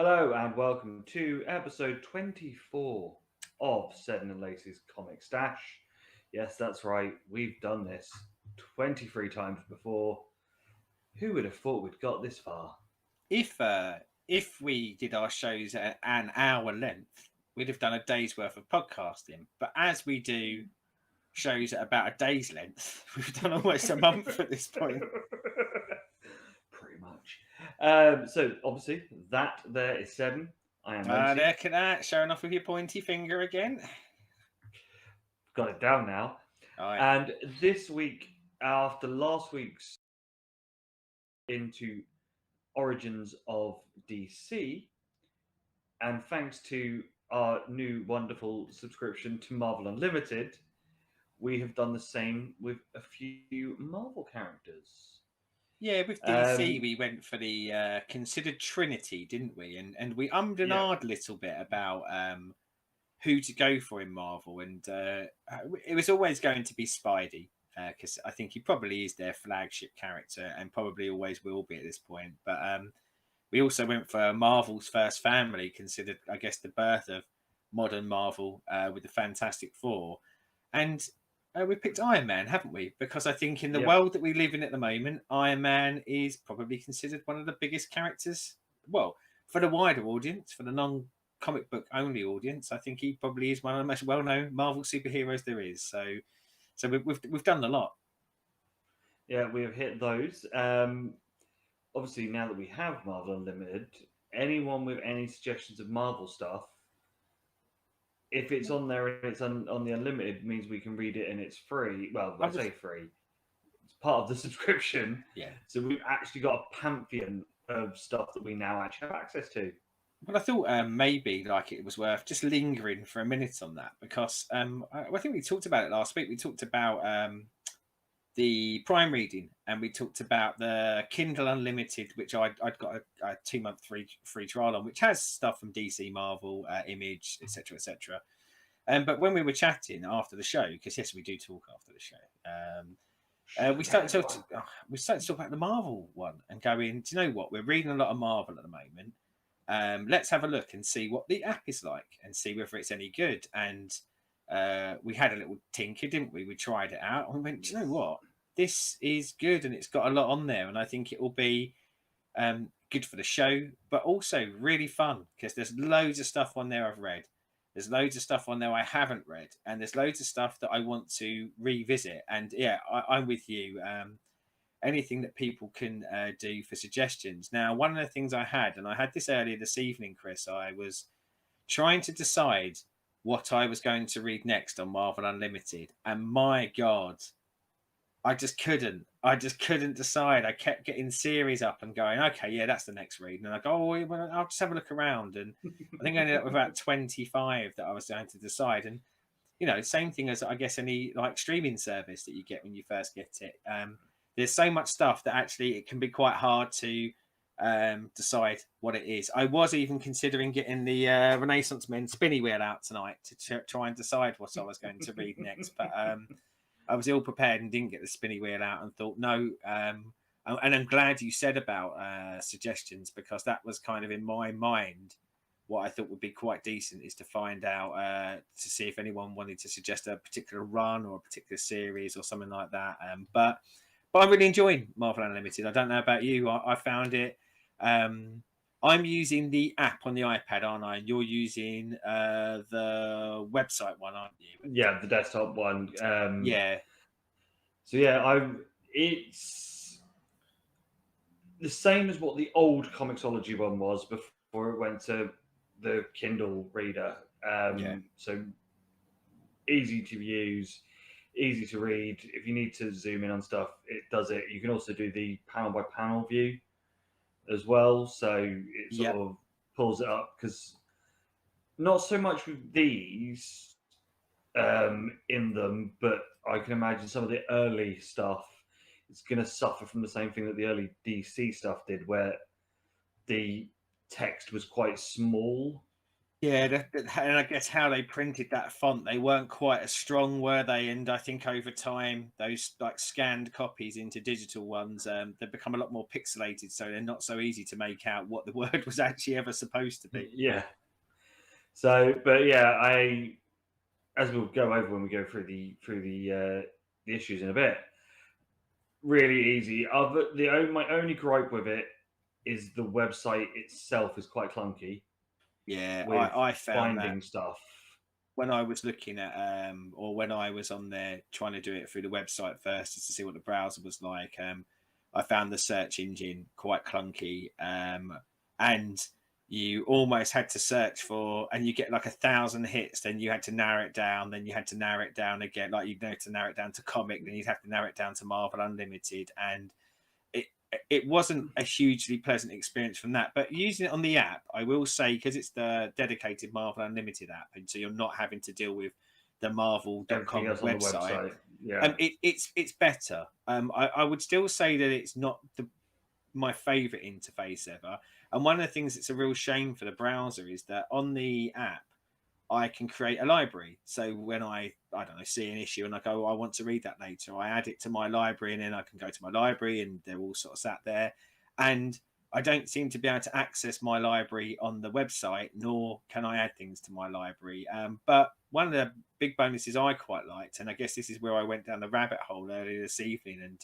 Hello and welcome to episode 24 of Seddon and Laceys Comic Stash. Yes, that's right, we've done this 23 times before. Who would have thought we'd got this far? If we did our shows at an hour length, we'd have done a day's worth of podcasting. But as we do shows at about a day's length, we've done almost a month at this point. Pretty much. So, obviously, that there is Seddon. I am Lacey. Look at that, showing off with your pointy finger again. Got it down now. All right. And this week, after last week's into Origins of DC, and thanks to our new wonderful subscription to Marvel Unlimited, we have done the same with a few Marvel characters. Yeah, with DC, we went for the considered Trinity, didn't we? And we ummed and ahed a little bit about who to go for in Marvel, and it was always going to be Spidey, because I think he probably is their flagship character and probably always will be at this point. But we also went for Marvel's first family, considered, I guess, the birth of modern Marvel with the Fantastic Four. And we picked Iron Man, haven't we? Because I think in the world that we live in at the moment, Iron Man is probably considered one of the biggest characters. Well, for the wider audience, for the non-comic book only audience, I think he probably is one of the most well-known Marvel superheroes there is. So we've done a lot. Yeah, we have hit those. Obviously, now that we have Marvel Unlimited, anyone with any suggestions of Marvel stuff, if it's on there and it's on the Unlimited, means we can read it and it's free. Well, I say free. It's part of the subscription. Yeah. So we've actually got a pantheon of stuff that we now actually have access to. Well, I thought maybe like it was worth just lingering for a minute on that because I think we talked about it last week. We talked about the Prime reading and we talked about the Kindle Unlimited, which I'd got a 2-month free trial on, which has stuff from DC, Marvel, Image, etc., etc. But when we were chatting after the show, because yes, we do talk after the show, we started to talk about the Marvel one and going, do you know what? We're reading a lot of Marvel at the moment. Let's have a look and see what the app is like and see whether it's any good. And we had a little tinker, didn't we? We tried it out and we went, do you know what? This is good and it's got a lot on there. And I think it will be good for the show, but also really fun because there's loads of stuff on there I've read. There's loads of stuff on there I haven't read. And there's loads of stuff that I want to revisit. And yeah, I'm with you. Anything that people can do for suggestions. Now, one of the things I had, and I had this earlier this evening, Chris, I was trying to decide what I was going to read next on Marvel Unlimited. And my God, I just couldn't decide. I kept getting series up and going, okay, yeah, that's the next read. And I go, oh, well, I'll just have a look around. And I think I ended up with about 25 that I was going to decide. And, you know, same thing as, I guess, any like streaming service that you get when you first get it. There's so much stuff that actually it can be quite hard to decide what it is. I was even considering getting the Renaissance Men spinny wheel out tonight to try and decide what I was going to read next. But I was ill prepared and didn't get the spinny wheel out and thought, no. And I'm glad you said about suggestions because that was kind of in my mind. What I thought would be quite decent is to find out to see if anyone wanted to suggest a particular run or a particular series or something like that. But I'm really enjoying Marvel Unlimited. I don't know about you. I found it. I'm using the app on the iPad, aren't I? You're using the website one, aren't you? Yeah, the desktop one. Yeah. So yeah, it's the same as what the old Comixology one was before it went to the Kindle reader. So easy to use, easy to read. If you need to zoom in on stuff, it does it. You can also do the panel by panel view as well, so it sort of pulls it up because not so much with these in them, but I can imagine some of the early stuff is going to suffer from the same thing that the early DC stuff did, where the text was quite small Yeah, and I guess how they printed that font, they weren't quite as strong, were they? And I think over time, those like scanned copies into digital ones, they've become a lot more pixelated, so they're not so easy to make out what the word was actually ever supposed to be. Yeah. So, but yeah, as we'll go over when we go through the issues in a bit, really easy. My only gripe with it is the website itself is quite clunky Yeah, with I found that finding stuff. when I was looking at or when I was on there trying to do it through the website first just to see what the browser was like, I found the search engine quite clunky, and you almost had to search for, and you get like 1,000 hits, then you had to narrow it down, then you had to narrow it down again, like you'd know to narrow it down to comic, then you'd have to narrow it down to Marvel Unlimited, and it it wasn't a hugely pleasant experience from that. But using it on the app, I will say, because it's the dedicated Marvel Unlimited app, and so you're not having to deal with the Everything Marvel.com else on the website. website. Yeah. It's better. I would still say that it's not my favorite interface ever. And one of the things that's a real shame for the browser is that on the app, I can create a library. So when I don't know, see an issue and I go, I want to read that later, I add it to my library, and then I can go to my library and they're all sort of sat there. And I don't seem to be able to access my library on the website, nor can I add things to my library. But one of the big bonuses I quite liked, and I guess this is where I went down the rabbit hole earlier this evening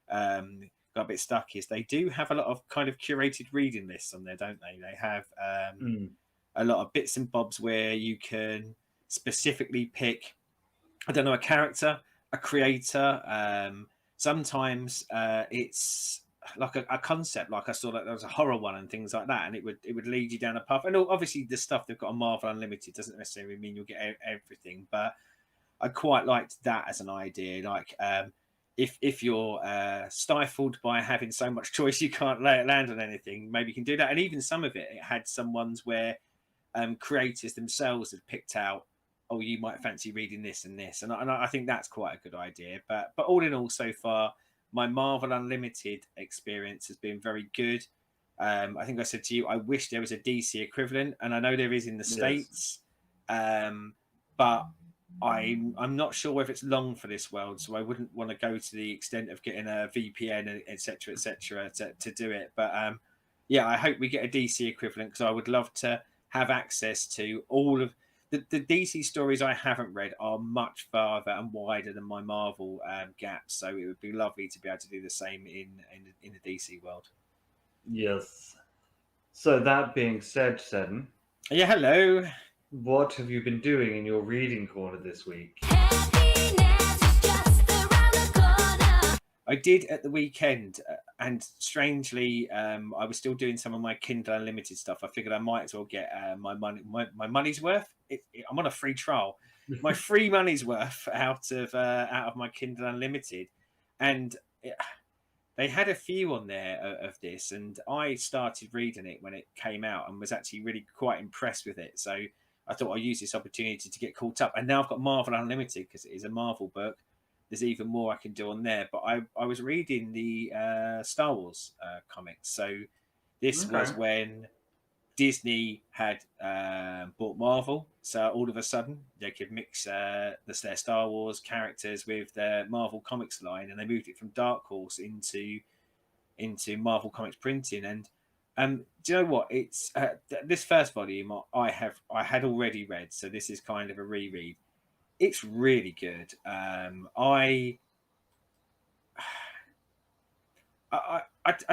and got a bit stuck, is they do have a lot of kind of curated reading lists on there, don't they? They have a lot of bits and bobs where you can specifically pick, I don't know, a character, a creator. Sometimes it's like a concept, like I saw that there was a horror one and things like that, and it would lead you down a path. And obviously, the stuff they've got on Marvel Unlimited doesn't necessarily mean you'll get everything, but I quite liked that as an idea. Like, if you're stifled by having so much choice, you can't land on anything. Maybe you can do that. And even some of it had some ones where creators themselves have picked out, oh, you might fancy reading this and this, and I think that's quite a good idea. But all in all, so far, my Marvel Unlimited experience has been very good. I think I said to you, I wish there was a DC equivalent, and I know there is in the Yes. States, but I'm not sure if it's long for this world, so I wouldn't want to go to the extent of getting a VPN, etc., to do it. But yeah, I hope we get a DC equivalent, because I would love to have access to all of the DC stories I haven't read are much farther and wider than my Marvel gaps. So it would be lovely to be able to do the same in the DC world. Yes. So that being said, Seddon, Yeah, hello. what have you been doing in your reading corner this week? I did at the weekend, and strangely, I was still doing some of my Kindle Unlimited stuff. I figured I might as well get my money's worth. I'm on a free trial, my free money's worth out of my Kindle Unlimited, and they had a few on there of this, and I started reading it when it came out and was actually really quite impressed with it. So I thought I'll use this opportunity to get caught up, and now I've got Marvel Unlimited because it is a Marvel book. There's even more I can do on there. But I was reading the Star Wars comics. So this Okay. was when Disney had bought Marvel. So all of a sudden they could mix their Star Wars characters with their Marvel Comics line, and they moved it from Dark Horse into Marvel Comics printing. And do you know what? It's this first volume I had already read, so this is kind of a reread. It's really good. I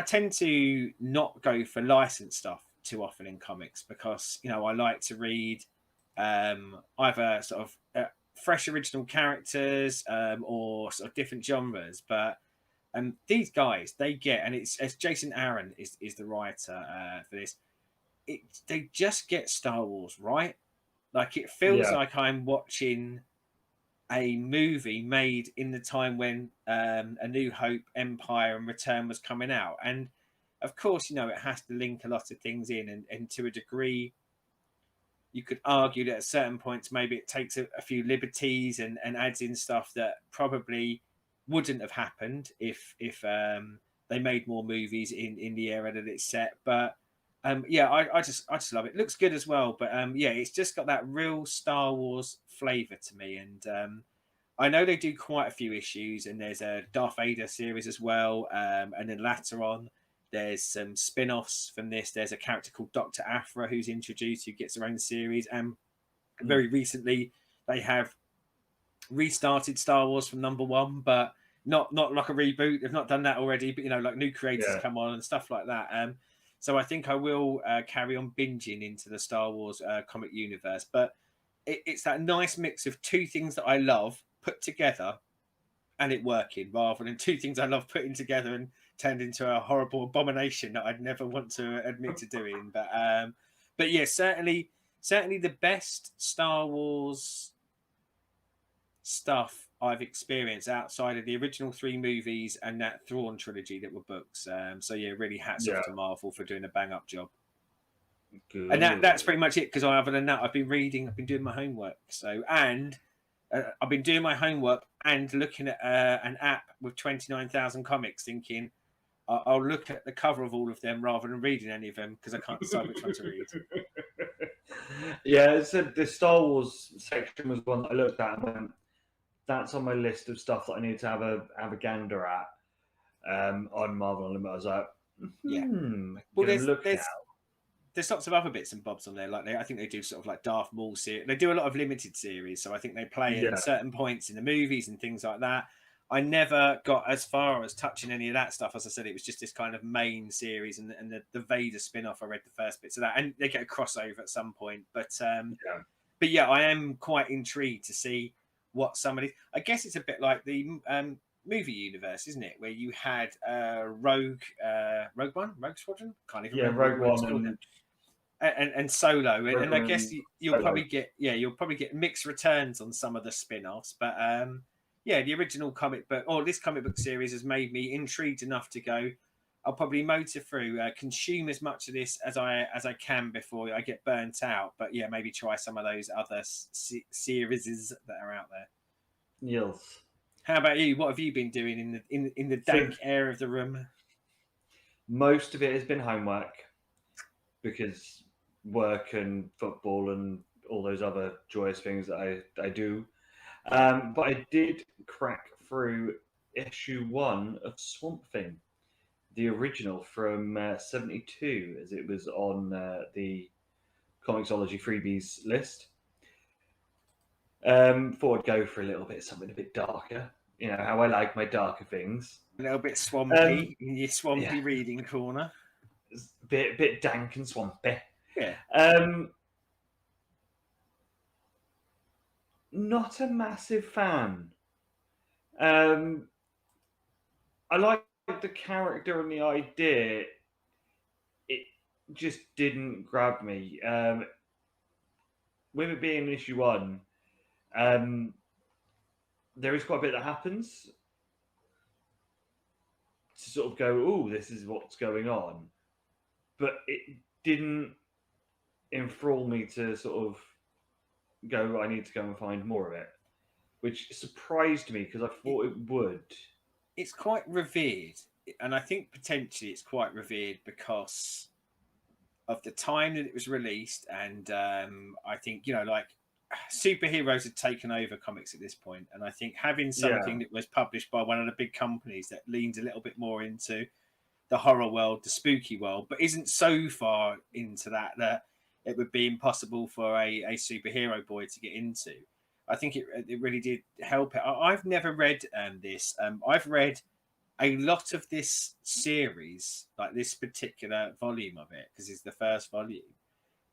tend to not go for licensed stuff too often in comics, because I like to read either sort of fresh original characters, or sort of different genres. But these guys, they get, and it's Jason Aaron is the writer for this. They just get Star Wars right. Like, it feels Yeah. like I'm watching a movie made in the time when A New Hope, Empire, and Return was coming out. And of course, it has to link a lot of things in, and to a degree, you could argue that at certain points maybe it takes a few liberties and adds in stuff that probably wouldn't have happened if they made more movies in the era that it's set. But Yeah, I just love it. Looks good as well, but yeah, it's just got that real Star Wars flavor to me. And I know they do quite a few issues, and there's a Darth Vader series as well. And then later on, there's some spin-offs from this. There's a character called Dr. Aphra who's introduced, who gets her own series. And very recently, they have restarted Star Wars from number one, but not like a reboot. They've not done that already, but like new creators come on and stuff like that. So I think I will carry on binging into the Star Wars comic universe. But it's that nice mix of two things that I love put together and it working, rather than two things I love putting together and turned into a horrible abomination that I'd never want to admit to doing. But yeah, certainly the best Star Wars stuff I've experienced outside of the original 3 movies and that Thrawn trilogy that were books. So yeah, really hats off to Marvel for doing a bang up job. Good. And that's pretty much it, because other than that, I've been reading, I've been doing my homework. So I've been doing my homework and looking at an app with 29,000 comics, thinking I'll look at the cover of all of them rather than reading any of them, because I can't decide which one to read. Yeah, the Star Wars section was one that I looked at and went, that's on my list of stuff that I need to have a gander at on Marvel Unlimited. I was like, well, there's lots of other bits and bobs on there. Like I think they do sort of like Darth Maul series. They do a lot of limited series, so I think they play at certain points in the movies and things like that. I never got as far as touching any of that stuff. As I said, it was just this kind of main series, and the Vader spin-off. I read the first bits of that, and they get a crossover at some point. But yeah, I am quite intrigued to see what somebody. I guess it's a bit like the movie universe, isn't it? Where you had Rogue Squadron. Can't even remember. Rogue One and Solo, and I guess you'll probably get mixed returns on some of the spin-offs, but the original comic book, or this comic book series, has made me intrigued enough to go, I'll probably motor through, consume as much of this as I can before I get burnt out. But yeah, maybe try some of those other series that are out there. Yes. How about you? What have you been doing in the dank air of the room? Most of it has been homework, because work and football and all those other joyous things that I do. But I did crack through issue 1 of Swamp Thing, the original from 72, as it was on the Comixology freebies list. Thought I'd go for a little bit, something a bit darker. You know how I like my darker things. A little bit swampy in your swampy reading corner. Bit dank and swampy. Yeah. Not a massive fan. I like the character and the idea. It just didn't grab me. With it being issue 1, there is quite a bit that happens to sort of go, oh, this is what's going on. But it didn't enthrall me to sort of go, I need to go and find more of it, which surprised me because I thought it would. It's quite revered, and I think potentially it's quite revered because of the time that it was released, and I think, like, superheroes had taken over comics at this point, and I think having something that was published by one of the big companies that leans a little bit more into the horror world, the spooky world, but isn't so far into that it would be impossible for a superhero boy to get into. I think it really did help it. I've never read this. I've read a lot of this series, like this particular volume of it, because it's the first volume.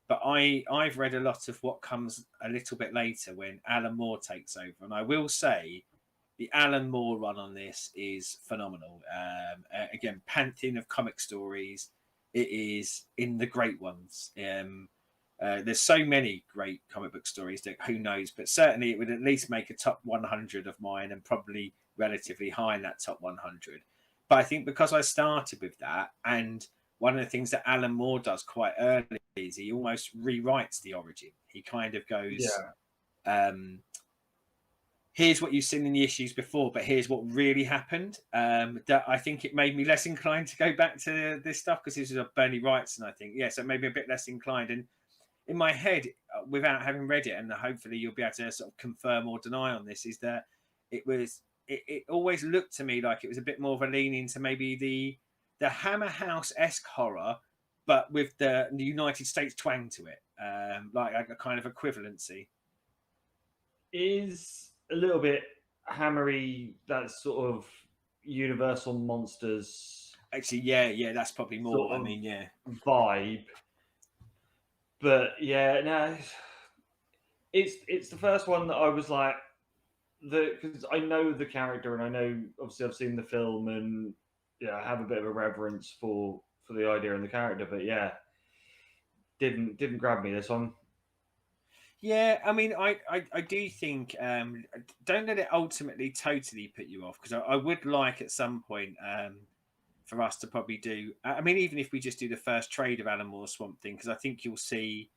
But I've read a lot of what comes a little bit later when Alan Moore takes over. And I will say the Alan Moore run on this is phenomenal. Again, pantheon of comic stories. It is in the great ones. There's so many great comic book stories that who knows, but certainly it would at least make a top 100 of mine, and probably relatively high in that top 100. But I think because I started with that, and one of the things that Alan Moore does quite early is he almost rewrites the origin. He kind of goes, here's what you've seen in the issues before, but here's what really happened. That I think it made me less inclined to go back to this stuff because this is a Bernie Wrightson, I think. Yeah, so maybe a bit less inclined. And in my head, without having read it, and hopefully you'll be able to sort of confirm or deny on this, is that it always looked to me like it was a bit more of a lean into maybe the Hammer House-esque horror, but with the United States twang to it, like a kind of equivalency. Is a little bit hammery, that sort of Universal Monsters Actually, yeah, that's probably more. sort I of mean, yeah, vibe. But yeah, no, it's the first one that I was like, because I know the character and I know obviously I've seen the film and yeah, I have a bit of a reverence for the idea and the character, but yeah, didn't grab me this one. yeah. I mean, I do think don't let it ultimately totally put you off because I would like at some point for us to probably do. I mean, even if we just do the first trade of Alan Moore's Swamp Thing, because I think you'll see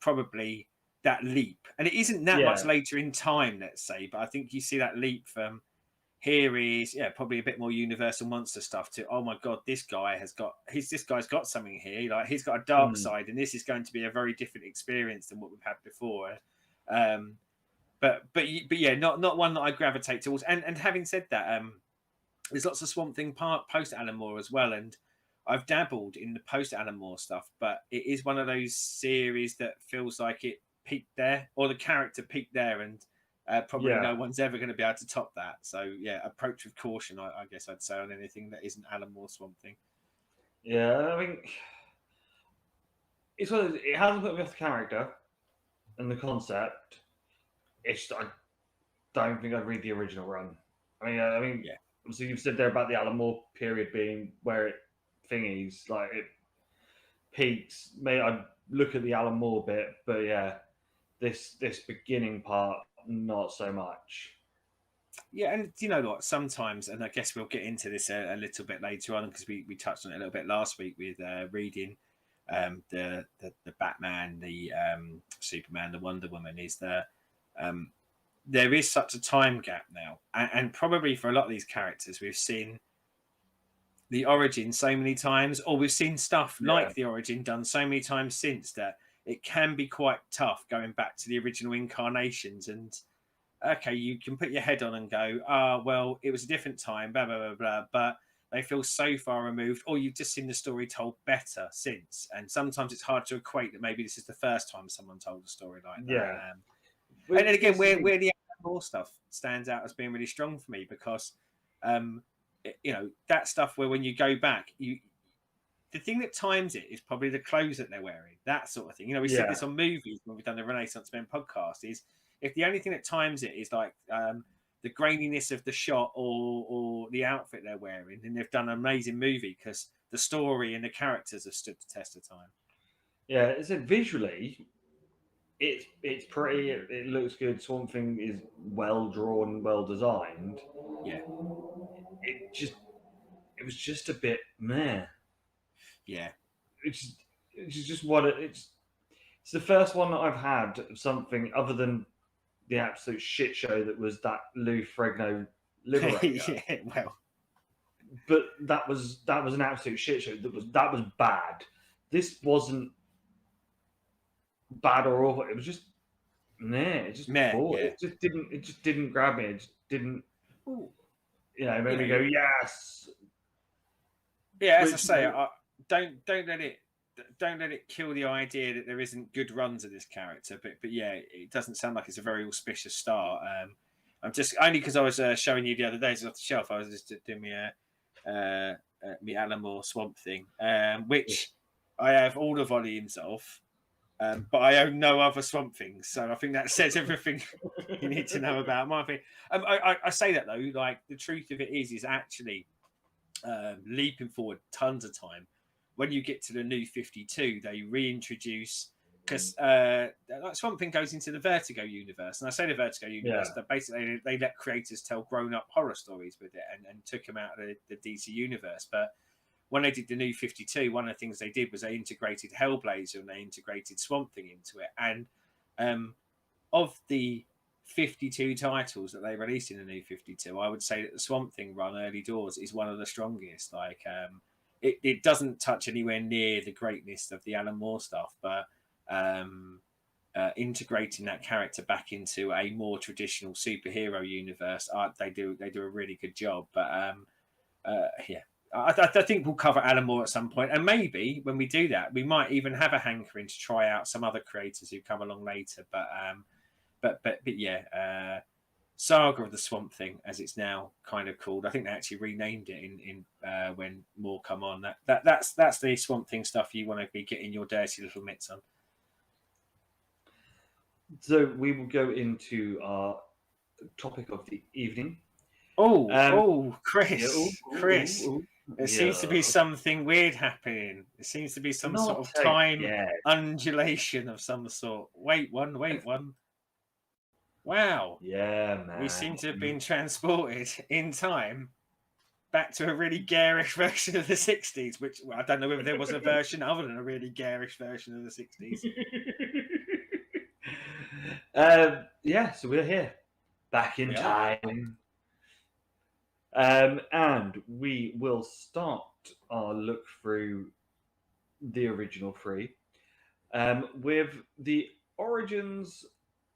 probably that leap, and it isn't that much Yeah. later in time, let's say, but I think you see that leap from here is probably a bit more Universal Monster stuff to oh my god, this guy's got something here, like he's got a dark Mm. side, and this is going to be a very different experience than what we've had before. But yeah, not one that I gravitate towards. And having said that, there's lots of Swamp Thing post Alan Moore as well, and I've dabbled in the post Alan Moore stuff, but it is one of those series that feels like it peaked there, or the character peaked there, and probably Yeah. no one's ever going to be able to top that. So yeah, approach with caution, I guess I'd say on anything that isn't Alan Moore Swamp Thing. Yeah, I mean, it hasn't put me off the character and the concept. It's I don't think I'd read the original run. I mean, Yeah, obviously you've said there about the Alan Moore period being where it thingies like it peaks. Maybe I'd look at the Alan Moore bit, but yeah, this beginning part not so much. yeah, and you know what? Sometimes, and I guess we'll get into this a little bit later on because we touched on it a little bit last week with reading the Batman, the Superman, the Wonder Woman. Is there is such a time gap now, and probably for a lot of these characters, we've seen the origin so many times, or we've seen stuff Yeah. like the origin done so many times since that it can be quite tough going back to the original incarnations. And okay, you can put your head on and go, well, it was a different time, blah blah blah blah, but they feel so far removed, or you've just seen the story told better since. And sometimes it's hard to equate that maybe this is the first time someone told a story like that. Yeah. And again, This is where the more stuff stands out as being really strong for me because, you know, that stuff where when you go back, the thing that times it is probably the clothes that they're wearing, that sort of thing. You know, we said this on movies when we've done the Renaissance Men podcast. Is if the only thing that times it is like the graininess of the shot or the outfit they're wearing, then they've done an amazing movie because the story and the characters have stood the test of time. Yeah, it's visually it's pretty. It looks good. Swamp Thing is well drawn, well designed. Yeah, It was just a bit meh. yeah, It's just what it's the first one that I've had of something other than the absolute shit show that was that Lou Ferrigno Liberator. yeah. Well, But that was an absolute shit show. That was bad. This wasn't bad or awful. It was just nah. It just bored. yeah. It just didn't grab me. It just didn't. Ooh. It made me go yes. Yeah, as I say, don't let it kill the idea that there isn't good runs of this character. But yeah, it doesn't sound like it's a very auspicious start. I'm just only because I was showing you the other days off the shelf. I was just doing me Alan Moore Swamp Thing, which I have all the volumes of. But I own no other Swamp Things, so I think that says everything you need to know about my thing. I say that though, like the truth of it is actually leaping forward tons of time. When you get to the new 52, they reintroduce because like Swamp Thing goes into the Vertigo universe, and I say the Vertigo universe that basically they let creators tell grown-up horror stories with it and took them out of the DC universe, but when they did the new 52, one of the things they did was they integrated Hellblazer and they integrated Swamp Thing into it. And of the 52 titles that they released in the New 52, I would say that the Swamp Thing run early doors is one of the strongest. Like, it doesn't touch anywhere near the greatness of the Alan Moore stuff, but integrating that character back into a more traditional superhero universe, they do a really good job. But yeah, I think we'll cover Alan Moore at some point, and maybe when we do that, we might even have a hankering to try out some other creators who come along later. But yeah, Saga of the Swamp Thing, as it's now kind of called. I think they actually renamed it in when Moore come on. That's the Swamp Thing stuff you want to be getting your dirty little mitts on. So we will go into our topic of the evening. Chris, there seems to be something weird happening. There seems to be some sort of time undulation of some sort. Wait one. Wow. Yeah, man. We seem to have been transported in time back to a really garish version of the 60s, which I don't know whether there was a version other than a really garish version of the 60s. Yeah, so we're here. Back in time. And we will start our look through the original three with the origins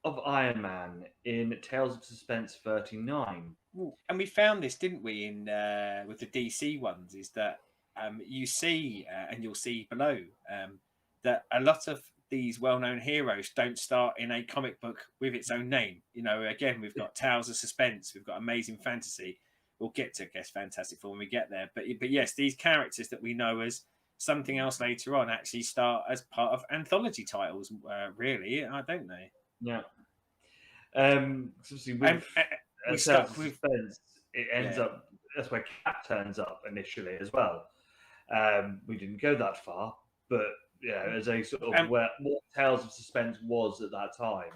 of Iron Man in Tales of Suspense 39. And we found this, didn't we, in with the DC ones, is that you see, and you'll see below, that a lot of these well-known heroes don't start in a comic book with its own name. You know, again, we've got Tales of Suspense, we've got Amazing Fantasy. We'll get to, I guess, Fantastic Four when we get there. But yes, these characters that we know as something else later on actually start as part of anthology titles, really, don't they? Yeah. Obviously, with we stuck with Suspense, it ends up, that's where Cat turns up initially as well. We didn't go that far, but yeah, as a sort of what Tales of Suspense was at that time.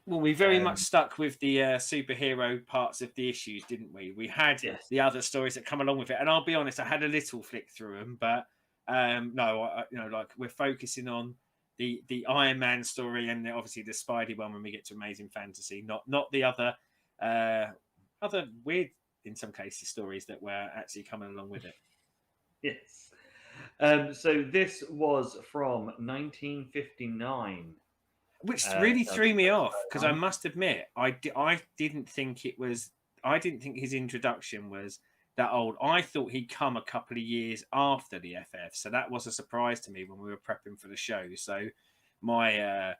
Well, we very much stuck with the superhero parts of the issues, didn't we? We had the other stories that come along with it, and I'll be honest, I had a little flick through them, but no, like we're focusing on the Iron Man story and obviously the Spidey one when we get to Amazing Fantasy, not the other weird, in some cases, stories that were actually coming along with it. Yes. So this was from 1959. Which really threw me off, because I must admit, I didn't think it was. I didn't think his introduction was that old. I thought he'd come a couple of years after the FF, so that was a surprise to me when we were prepping for the show. So my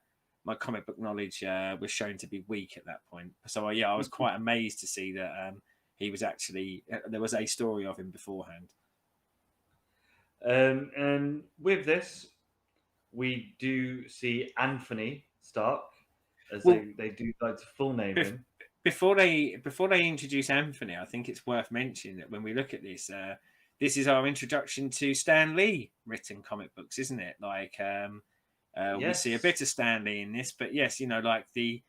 comic book knowledge was shown to be weak at that point. So I was quite amazed to see that he was actually there was a story of him beforehand. And with this, we do see Anthony Stark, as they do like to full name him. Before they introduce Anthony, I think it's worth mentioning that when we look at this, this is our introduction to Stan Lee written comic books, isn't it? Like we see a bit of Stan Lee in this, but yes, like the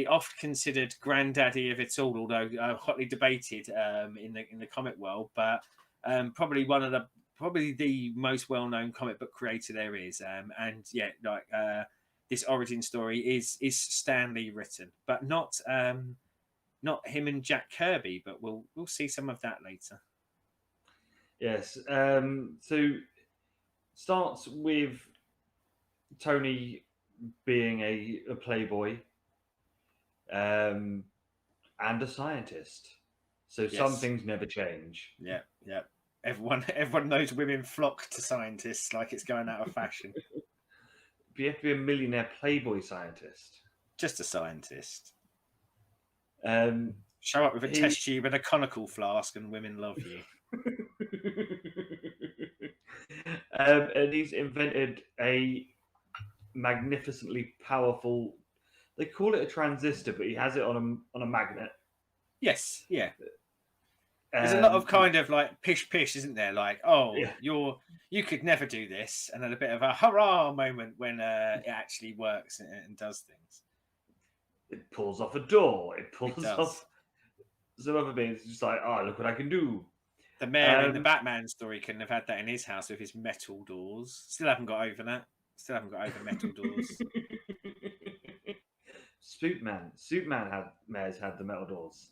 oft considered granddaddy of it all, although hotly debated in the comic world, but probably the most well-known comic book creator there is, and this origin story is Stan Lee written, but not him and Jack Kirby, but we'll see some of that later. Yes. So starts with Tony being a playboy and a scientist. So some things never change. Yeah. Everyone knows women flock to scientists like it's going out of fashion. But you have to be a millionaire playboy scientist. Just a scientist. Show up with a test tube and a conical flask and women love you. And he's invented a magnificently powerful, they call it a transistor, but he has it on a magnet. Yes, yeah. There's a lot of kind of like pish, isn't there? Like, you could never do this, and then a bit of a hurrah moment when it actually works and does things. It pulls off a door. It pulls off some other things. It's just like, look what I can do. The mayor in the Batman story couldn't have had that in his house with his metal doors. Still haven't got over that. Still haven't got over metal doors. Superman may have had the metal doors.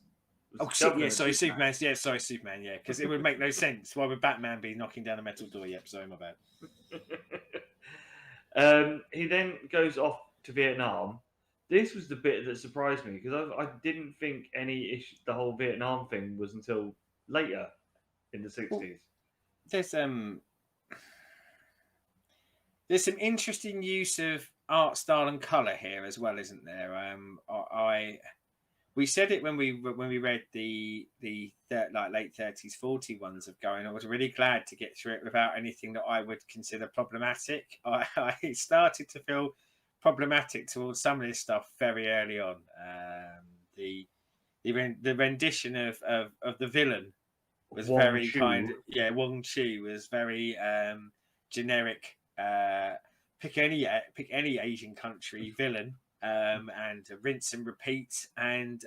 Oh shit! Yeah, sorry, Superman. Yeah, sorry, Superman. Yeah, because it would make no sense. Why would Batman be knocking down a metal door? Yep, sorry, my bad. He then goes off to Vietnam. This was the bit that surprised me because I didn't think the whole Vietnam thing was until later in the 60s. Well, there's some interesting use of art style and color here as well, isn't there? We said it when we read the like late 30s 40 ones of going. I was really glad to get through it without anything that I would consider problematic. I started to feel problematic towards some of this stuff very early on. The rendition of the villain was Wong very Chu. kind. Yeah, Wong Chu was very generic. Pick any Asian country villain. And rinse and repeat. And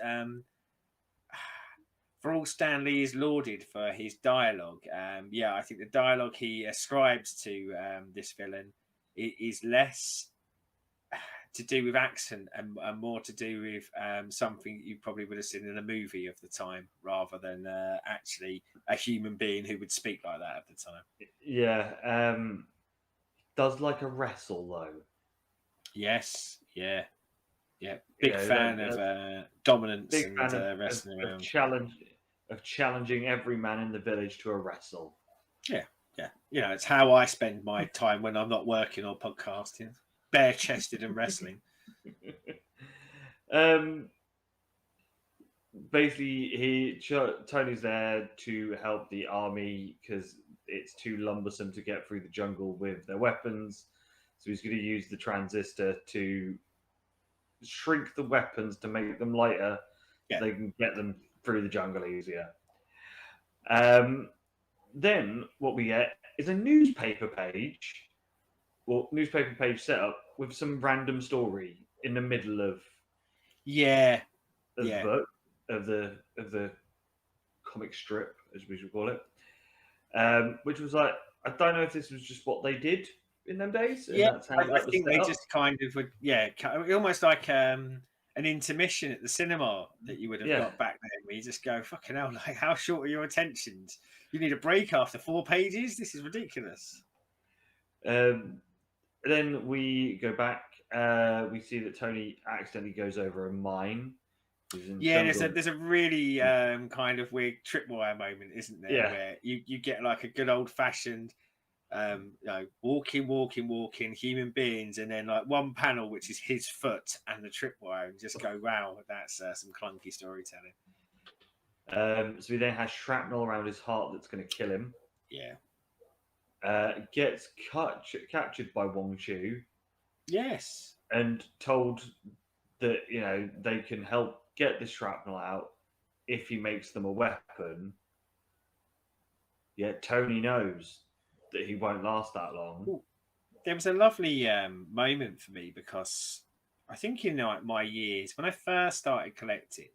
for all Stan Lee is lauded for his dialogue, I think the dialogue he ascribes to this villain is less to do with accent and more to do with something you probably would have seen in a movie of the time, rather than actually a human being who would speak like that at the time. Yeah, does like a wrestle though. Yes, yeah. Yeah, big fan of dominance and wrestling around. Of challenging every man in the village to a wrestle. Yeah. It's how I spend my time when I'm not working or podcasting, bare-chested and wrestling. Basically, Tony's there to help the army because it's too lumbersome to get through the jungle with their weapons. So he's going to use the transistor to shrink the weapons to make them lighter, so they can get them through the jungle easier. Then what we get is a newspaper page set up with some random story in the middle of the book of the comic strip, as we should call it, which was like, I don't know if this was just what they did in them days. I think they just kind of would, almost like an intermission at the cinema that you would have got back then, where you just go, fucking hell, like, how short are your attentions? You need a break after 4 pages? This is ridiculous. Then we go back, we see that Tony accidentally goes over a mine. There's a really kind of weird tripwire moment, isn't there? Where you get like a good old fashioned walking human beings, and then like one panel which is his foot and the tripwire, and just go, wow, that's some clunky storytelling. So he then has shrapnel around his heart that's going to kill him. Yeah. Gets captured by Wong Chu. Yes. And told that they can help get the shrapnel out if he makes them a weapon. Yet Tony knows that he won't last that long. Ooh. There was a lovely moment for me, because I think in my years when I first started collecting,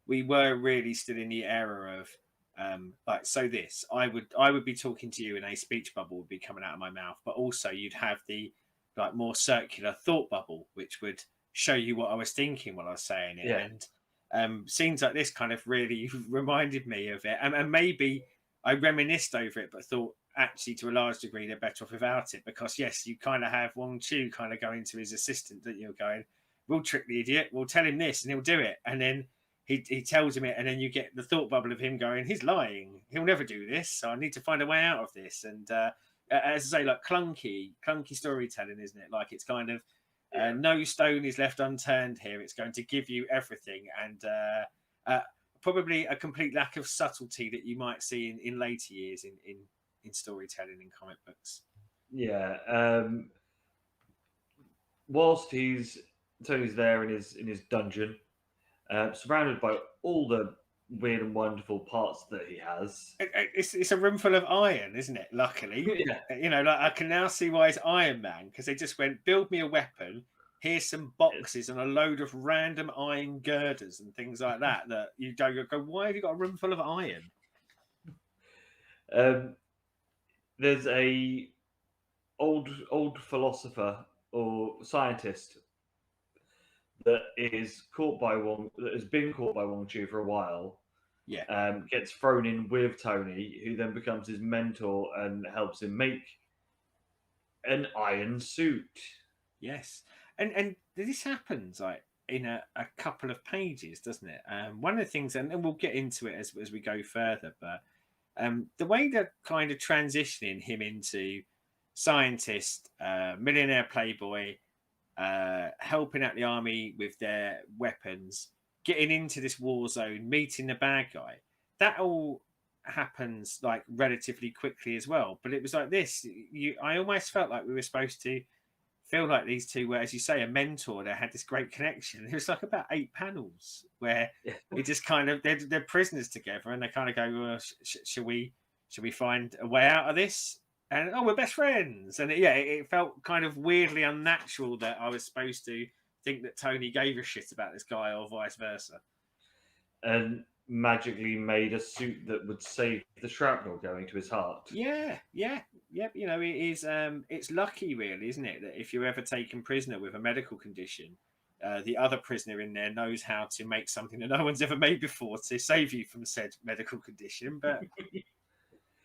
we were really still in the era of I would be talking to you and a speech bubble would be coming out of my mouth, but also you'd have the like more circular thought bubble which would show you what I was thinking while I was saying it. And scenes like this kind of really reminded me of it, and maybe I reminisced over it, but thought actually to a large degree they're better off without it, because yes, you kind of have Wong Chu kind of going to his assistant that you're going, we'll trick the idiot, we'll tell him this and he'll do it, and then he tells him it, and then you get the thought bubble of him going, he's lying, he'll never do this, so I need to find a way out of this. And as I say, like clunky storytelling, isn't it? Like it's kind of no stone is left unturned here. It's going to give you everything, and probably a complete lack of subtlety that you might see in later years in storytelling in comic books. Whilst Tony's there in his dungeon, surrounded by all the weird and wonderful parts that he has. It's a room full of iron, isn't it? Luckily, like I can now see why it's Iron Man, because they just went, build me a weapon. Here's some boxes and a load of random iron girders and things like that. That you go, why have you got a room full of iron? There's a old philosopher or scientist that is caught by that has been caught by Wong Chu for a while. Yeah. Gets thrown in with Tony, who then becomes his mentor and helps him make an iron suit. Yes, and this happens like in a couple of pages, doesn't it? One of the things, and we'll get into it as we go further, but the way they're kind of transitioning him into scientist, millionaire playboy, helping out the army with their weapons, getting into this war zone, meeting the bad guy, that all happens like relatively quickly as well. But it was like this, I almost felt like we were supposed to feel like these two were, as you say, a mentor. They had this great connection. It was like about 8 panels where it just kind of they're prisoners together, and they kind of go, well, should we find a way out of this? And oh, we're best friends. And it felt kind of weirdly unnatural that I was supposed to think that Tony gave a shit about this guy or vice versa. And magically made a suit that would save the shrapnel going to his heart. Yeah. You know, it is. It's lucky, really, isn't it, that if you're ever taken prisoner with a medical condition, the other prisoner in there knows how to make something that no one's ever made before to save you from said medical condition. But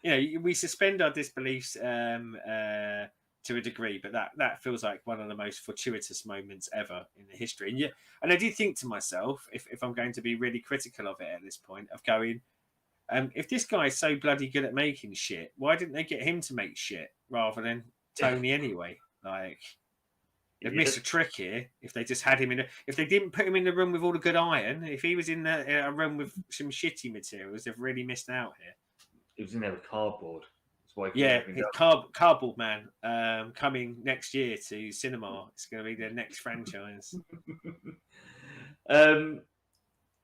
you know, we suspend our disbeliefs to a degree, but that feels like one of the most fortuitous moments ever in the history. And I did think to myself, if I'm going to be really critical of it at this point, of going, if this guy's so bloody good at making shit, why didn't they get him to make shit rather than Tony anyway? Like, they've missed a trick here. If they just had him if they didn't put him in the room with all the good iron, if he was in a room with some shitty materials, they've really missed out here. It was in there with cardboard. That's why Cardboard Man coming next year to cinema. It's going to be their next franchise.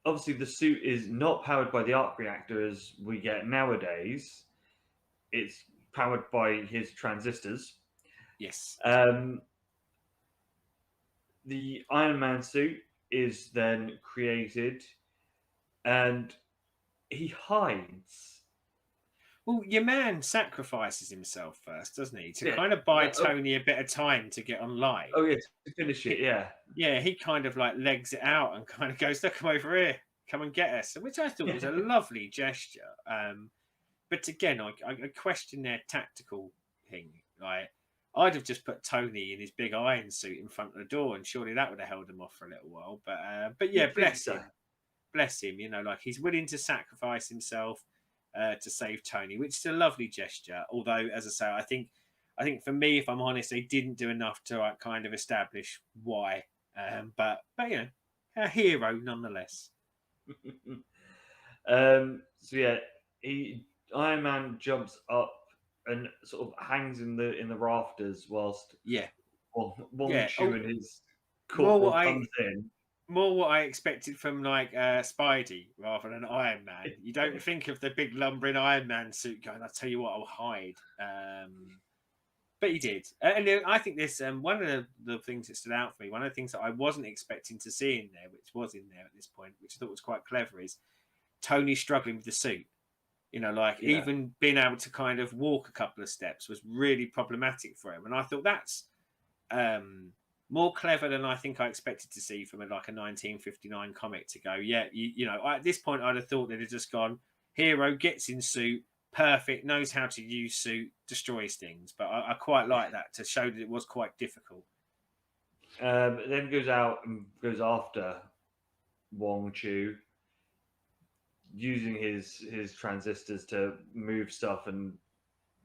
Obviously, the suit is not powered by the arc reactor as we get nowadays. It's powered by his transistors. Yes. The Iron Man suit is then created, and he hides. Well, your man sacrifices himself first, doesn't he? To kind of buy Tony a bit of time to get online. Oh, yeah, to finish it, yeah. Yeah, he kind of like legs it out and kind of goes, "Look, come over here, come and get us," which I thought was a lovely gesture. But again, I question their tactical thing. Like, I'd have just put Tony in his big iron suit in front of the door, and surely that would have held him off for a little while. But yeah, bless him. You know, like, he's willing to sacrifice himself to save Tony, which is a lovely gesture. Although, as I say, I think for me, if I'm honest, they didn't do enough to kind of establish why. But you know, a hero nonetheless. So yeah, Iron Man jumps up and sort of hangs in the rafters whilst Wong Chu and his corporal comes in. More what I expected from like Spidey rather than Iron Man. You don't think of the big lumbering Iron Man suit going, "I'll tell you what, I'll hide." But he did. And I think this, one of the things that stood out for me, one of the things that I wasn't expecting to see in there, which was in there at this point, which I thought was quite clever, is Tony struggling with the suit. You know, like, even being able to kind of walk a couple of steps was really problematic for him. And I thought that's more clever than I think I expected to see from like a 1959 comic, to go, you know, at this point I'd have thought they'd have just gone, hero gets in suit, perfect, knows how to use suit, destroys things. But I quite like that, to show that it was quite difficult. Then goes out and goes after Wong Chu, using his transistors to move stuff and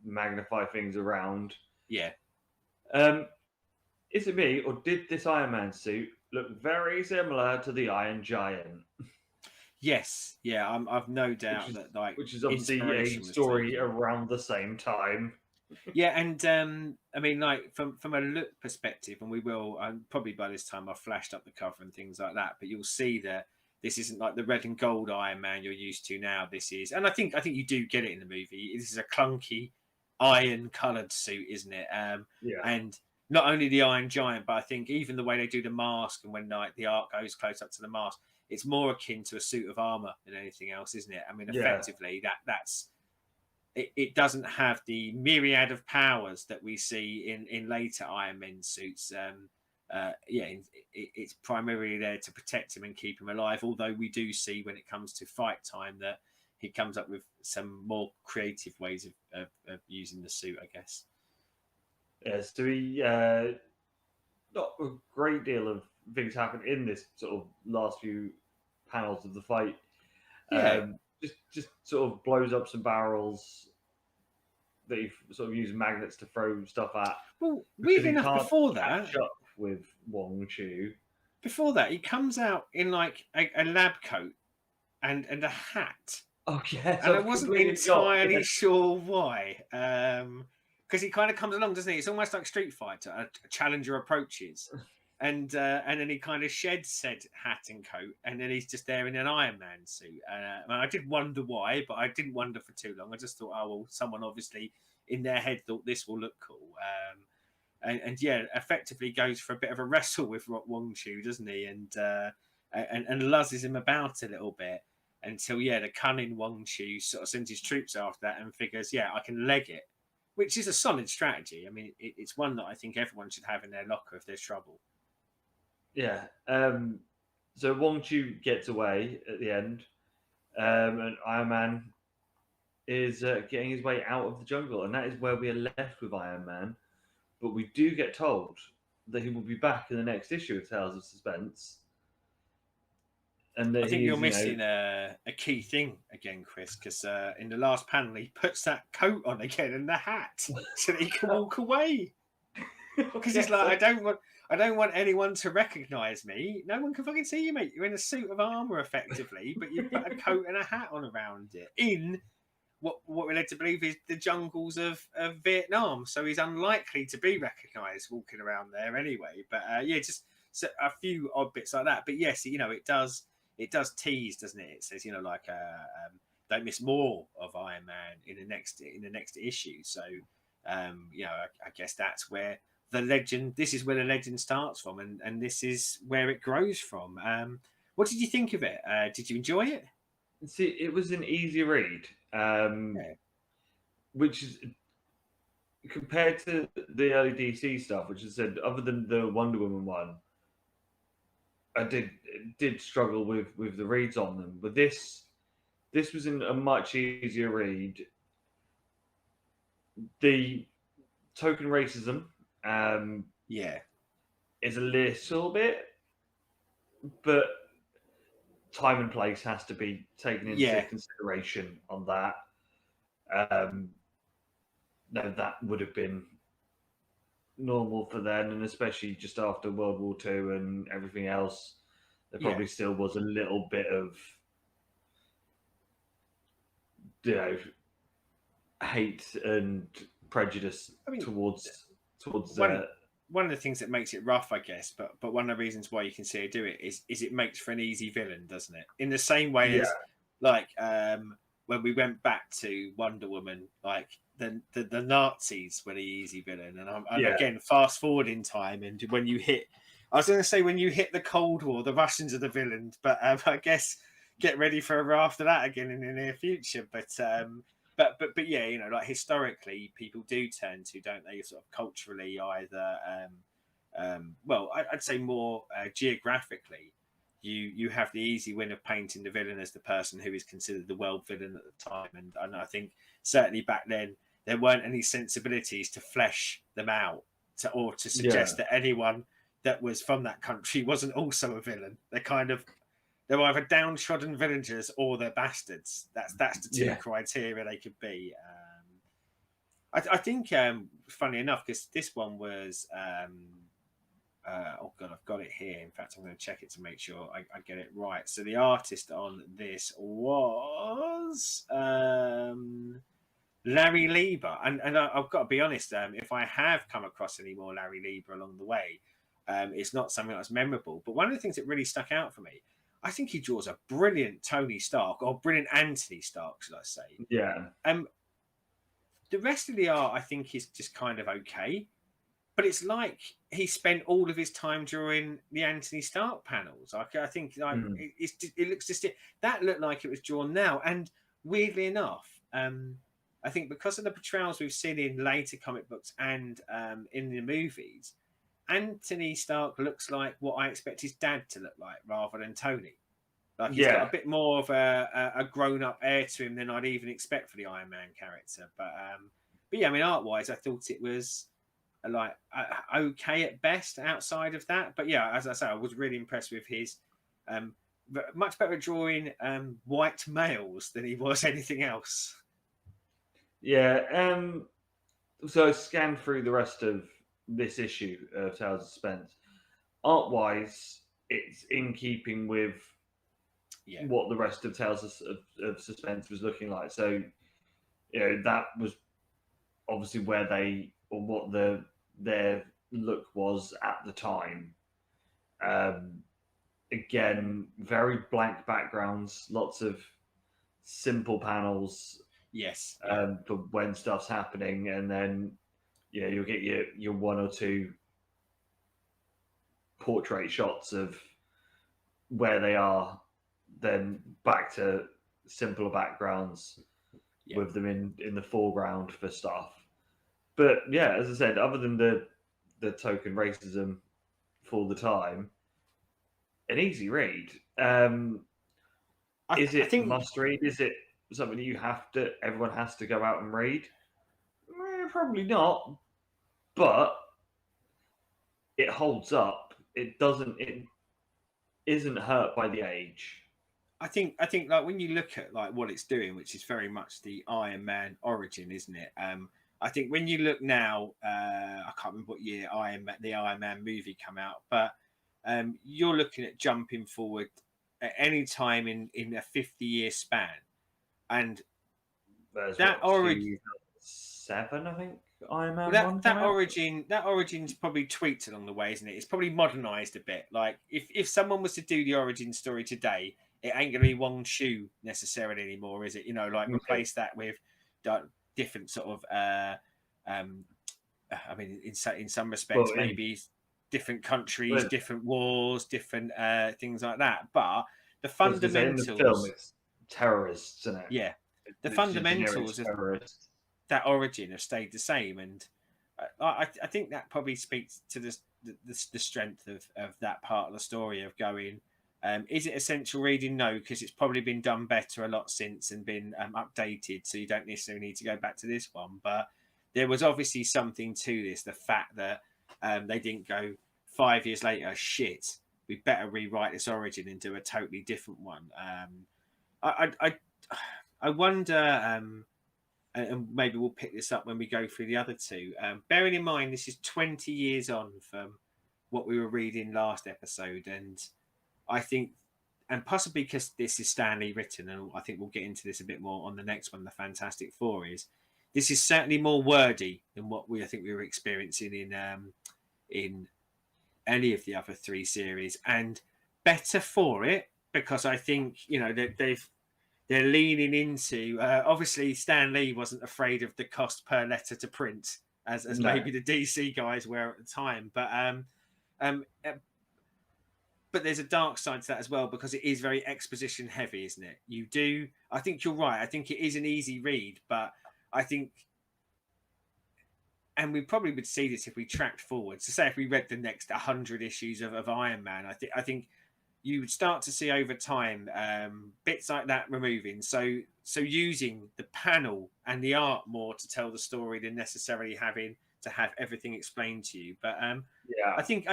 magnify things around. Yeah. Is it me, or did this Iron Man suit look very similar to the Iron Giant? Yes, yeah, I've no doubt which is obviously a story around the same time. Yeah, and I mean, like, from a look perspective, and we will probably by this time I've flashed up the cover and things like that, but you'll see that this isn't like the red and gold Iron Man you're used to now. This is, and I think you do get it in the movie. This is a clunky iron coloured suit, isn't it? And not only the Iron Giant, but I think even the way they do the mask, and when like the art goes close up to the mask, it's more akin to a suit of armor than anything else, isn't it? I mean, effectively, that's it doesn't have the myriad of powers that we see in later Iron Man suits. it's primarily there to protect him and keep him alive. Although we do see when it comes to fight time that he comes up with some more creative ways of using the suit, I guess. Yeah, so he not a great deal of things happen in this sort of last few panels of the fight. Yeah. Just sort of blows up some barrels that he sort of used magnets to throw stuff at. Well, Because weirdly he enough, can't catch up with Wong Chu. Before that, he comes out in like a lab coat and a hat. Oh yes, And I I've wasn't completely forgot. entirely Yeah. sure why. Because he kind of comes along, doesn't he? It's almost like Street Fighter. A challenger approaches, and then he kind of sheds said hat and coat, and then he's just there in an Iron Man suit. I did wonder why, but I didn't wonder for too long. I just thought, oh well, someone obviously in their head thought this will look cool. And yeah, effectively goes for a bit of a wrestle with Wong Chu, doesn't he? And luzzes him about a little bit. Until the cunning Wong Chu sort of sends his troops after that and figures, I can leg it, which is a solid strategy. I mean, it's one that I think everyone should have in their locker if there's trouble. Yeah. So Wong Chu gets away at the end, and Iron Man is getting his way out of the jungle, and that is where we are left with Iron Man. But we do get told that he will be back in the next issue of Tales of Suspense. And I think you're missing a key thing again, Chris, because in the last panel he puts that coat on again and the hat so that he can walk away. Because he's like, I don't want anyone to recognise me. No one can fucking see you, mate. You're in a suit of armour, effectively, but you've put a coat and a hat on around it in what we're led to believe is the jungles of Vietnam. So he's unlikely to be recognised walking around there anyway. But just a few odd bits like that. But yes, it does tease, doesn't it? It says, don't miss more of Iron Man in the next issue. So, I guess that's where this is where the legend starts from, and this is where it grows from. What did you think of it? Did you enjoy it? See, it was an easy read, which is compared to the early DC stuff, which I said, other than the Wonder Woman one, I did struggle with the reads on them, but this was a much easier read. The token racism, is a little bit, but time and place has to be taken into consideration on that. No, that would have been normal for then, and especially just after World War II and everything else, there probably still was a little bit of hate and prejudice towards one of the things that makes it rough, I guess, but one of the reasons why you can see her do it is it makes for an easy villain, doesn't it? In the same way as like when we went back to Wonder Woman, like the Nazis were the easy villain, and again fast forward in time, and when you hit the Cold War, the Russians are the villains, but I guess get ready for a raft of that again in the near future. But like historically, people do turn to, don't they, sort of culturally, either I'd say more geographically. You have the easy win of painting the villain as the person who is considered the world villain at the time, and I think certainly back then there weren't any sensibilities to flesh them out or to suggest that anyone that was from that country wasn't also a villain. They're either downtrodden villagers or they're bastards. That's the two criteria they could be. I think, funny enough, because this one was, oh God, I've got it here. In fact, I'm going to check it to make sure I get it right. So the artist on this was Larry Lieber. And I've got to be honest, if I have come across any more Larry Lieber along the way, it's not something that's memorable. But one of the things that really stuck out for me, I think he draws a brilliant Tony Stark, or brilliant Anthony Stark, should I say. Yeah. The rest of the art, I think, is just kind of okay. But it's like he spent all of his time drawing the Anthony Stark panels. I think it looks just... That looked like it was drawn now. And weirdly enough, I think because of the portrayals we've seen in later comic books and in the movies, Anthony Stark looks like what I expect his dad to look like, rather than Tony. Like he's Yeah. got a bit more of a grown-up air to him than I'd even expect for the Iron Man character. But yeah, I mean, art-wise, I thought it was like okay at best outside of that. But yeah, as I say, I was really impressed with his much better drawing white males than he was anything else. Yeah. So I scanned through the rest of this issue of Tales of Suspense. Art-wise, it's in keeping with what the rest of Tales of Suspense was looking like. So, that was obviously where they, or what their look was at the time. Again, very blank backgrounds, lots of simple panels. Yes. For when stuff's happening, and then you'll get your one or two portrait shots of where they are, then back to simpler backgrounds with them in the foreground for stuff. But yeah, as I said, other than the token racism for the time, an easy read. Is it a must read? Is it something everyone has to go out and read? Probably not, but it holds up. It isn't hurt by the age. I think like when you look at like what it's doing, which is very much the Iron Man origin, isn't it? I think when you look now, I can't remember what year the Iron Man movie come out, but you're looking at jumping forward at any time in a 50-year span, and that origin 7, I think. Iron Man that origin's probably tweaked along the way, isn't it? It's probably modernized a bit. Like if someone was to do the origin story today, it ain't going to be Wong Shu necessarily anymore, is it? Like replace that with different sort of. I mean, in some respects, maybe different countries, different wars, different things like that. But the fundamentals. In the film, it's terrorists, isn't it? Yeah, the fundamentals of that origin have stayed the same, and I think that probably speaks to the strength of that part of the story of going. Is it essential reading? No, because it's probably been done better a lot since and been updated, so you don't necessarily need to go back to this one. But there was obviously something to this, the fact that they didn't go 5 years later, shit, we better rewrite this origin and do a totally different one. I wonder, and maybe we'll pick this up when we go through the other two. Bearing in mind, this is 20 years on from what we were reading last episode, and I think, and possibly because this is Stan Lee written, and I think we'll get into this a bit more on the next one, the Fantastic Four, this is certainly more wordy than what I think we were experiencing in any of the other three series, and better for it, because I think they're leaning into obviously Stan Lee wasn't afraid of the cost per letter to print as maybe the DC guys were at the time, but there's a dark side to that as well, because it is very exposition heavy, isn't it? I think you're right. I think it is an easy read, but I think, and we probably would see this if we tracked forward. So say if we read the next 100 issues of Iron Man, I think you would start to see over time bits like that removing. So using the panel and the art more to tell the story than necessarily having to have everything explained to you. But I think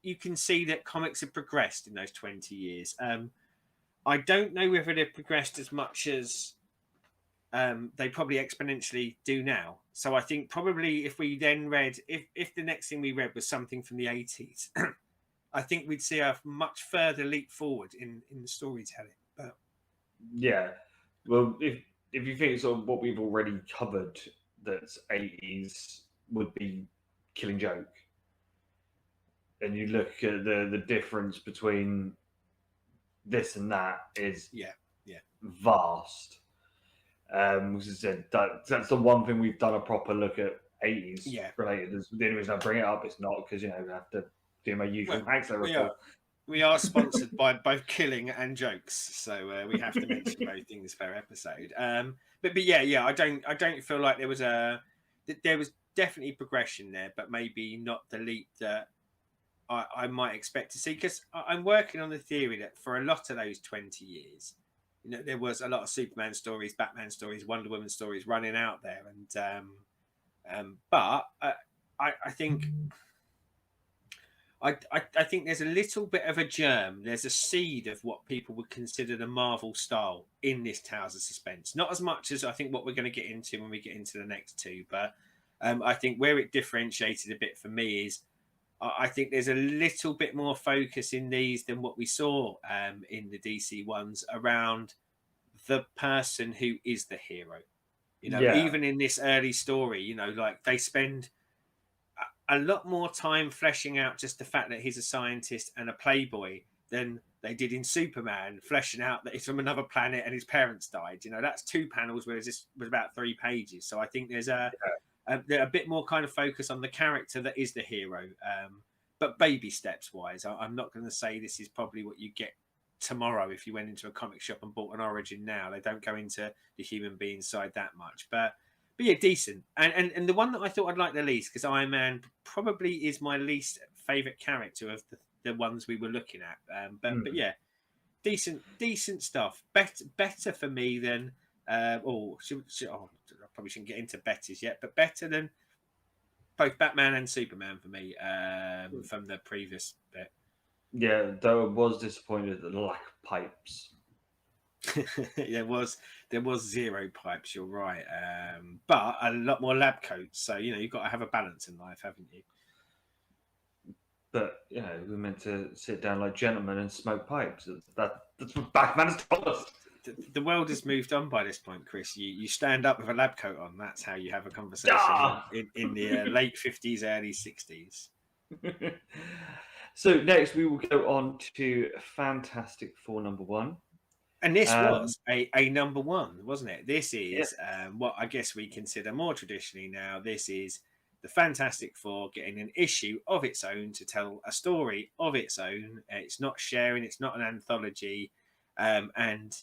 you can see that comics have progressed in those 20 years. I don't know whether they've progressed as much as they probably exponentially do now. So I think probably if we then read, if the next thing we read was something from the 80s, I think we'd see a much further leap forward in the storytelling. But yeah, well, if you think sort of what we've already covered, that's 80s would be Killing Joke, and you look at the difference between this and that is vast. As I said, that's the one thing we've done a proper look at 80s related. The only reason I bring it up is not because I have to do my usual accent. We are sponsored by both Killing and Jokes, so we have to mention both things per episode. But I don't feel like there was definitely progression there, but maybe not the leap that I might expect to see, because I'm working on the theory that for a lot of those 20 years, you know, there was a lot of Superman stories, Batman stories, Wonder Woman stories running out there, and but I think I think there's a little bit of a germ. There's a seed of what people would consider the Marvel style in this Towers of Suspense. Not as much as I think what we're going to get into when we get into the next two, but I think where it differentiated a bit for me is I think there's a little bit more focus in these than what we saw in the DC ones around the person who is the hero. You know, Yeah. even in this early story, you know, like they spend a lot more time fleshing out just the fact that he's a scientist and a playboy than they did in Superman, fleshing out that he's from another planet and his parents died. You know, that's 2 panels, whereas this was about 3 pages. So I think there's a bit more kind of focus on the character that is the hero. But baby steps wise, I'm not going to say this is probably what you get tomorrow if you went into a comic shop and bought an Origin now. They don't go into the human being side that much. But yeah, decent. And the one that I thought I'd like the least, because Iron Man probably is my least favourite character of the ones we were looking at. But yeah, decent stuff. Better for me than I probably shouldn't get into betters yet, but better than both Batman and Superman for me from the previous bit. Yeah, though I was disappointed at the lack of pipes. there was 0 pipes, you're right, but a lot more lab coats, so you know you've got to have a balance in life, haven't you? But you know, we're meant to sit down like gentlemen and smoke pipes. That's what Batman has told us. The world has moved on by this point, Chris. You stand up with a lab coat on. That's how you have a conversation in the late 50s, early 60s. So next we will go on to Fantastic Four #1. And this was a #1, wasn't it? This is what I guess we consider more traditionally now. This is the Fantastic Four getting an issue of its own to tell a story of its own. It's not sharing. It's not an anthology. And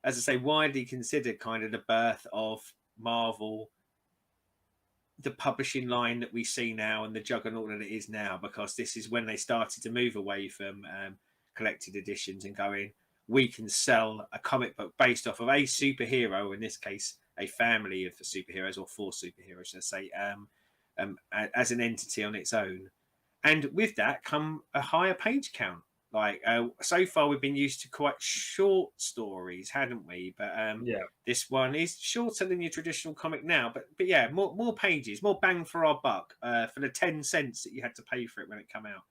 as I say, widely considered kind of the birth of Marvel, the publishing line that we see now and the juggernaut that it is now, because this is when they started to move away from collected editions and going, we can sell a comic book based off of a superhero, in this case, a family of superheroes, or 4 superheroes, let's say, as an entity on its own. And with that come a higher page count. Like so far, we've been used to quite short stories, hadn't we? But this one is shorter than your traditional comic now. But yeah, more pages, more bang for our buck for the 10 cents that you had to pay for it when it came out.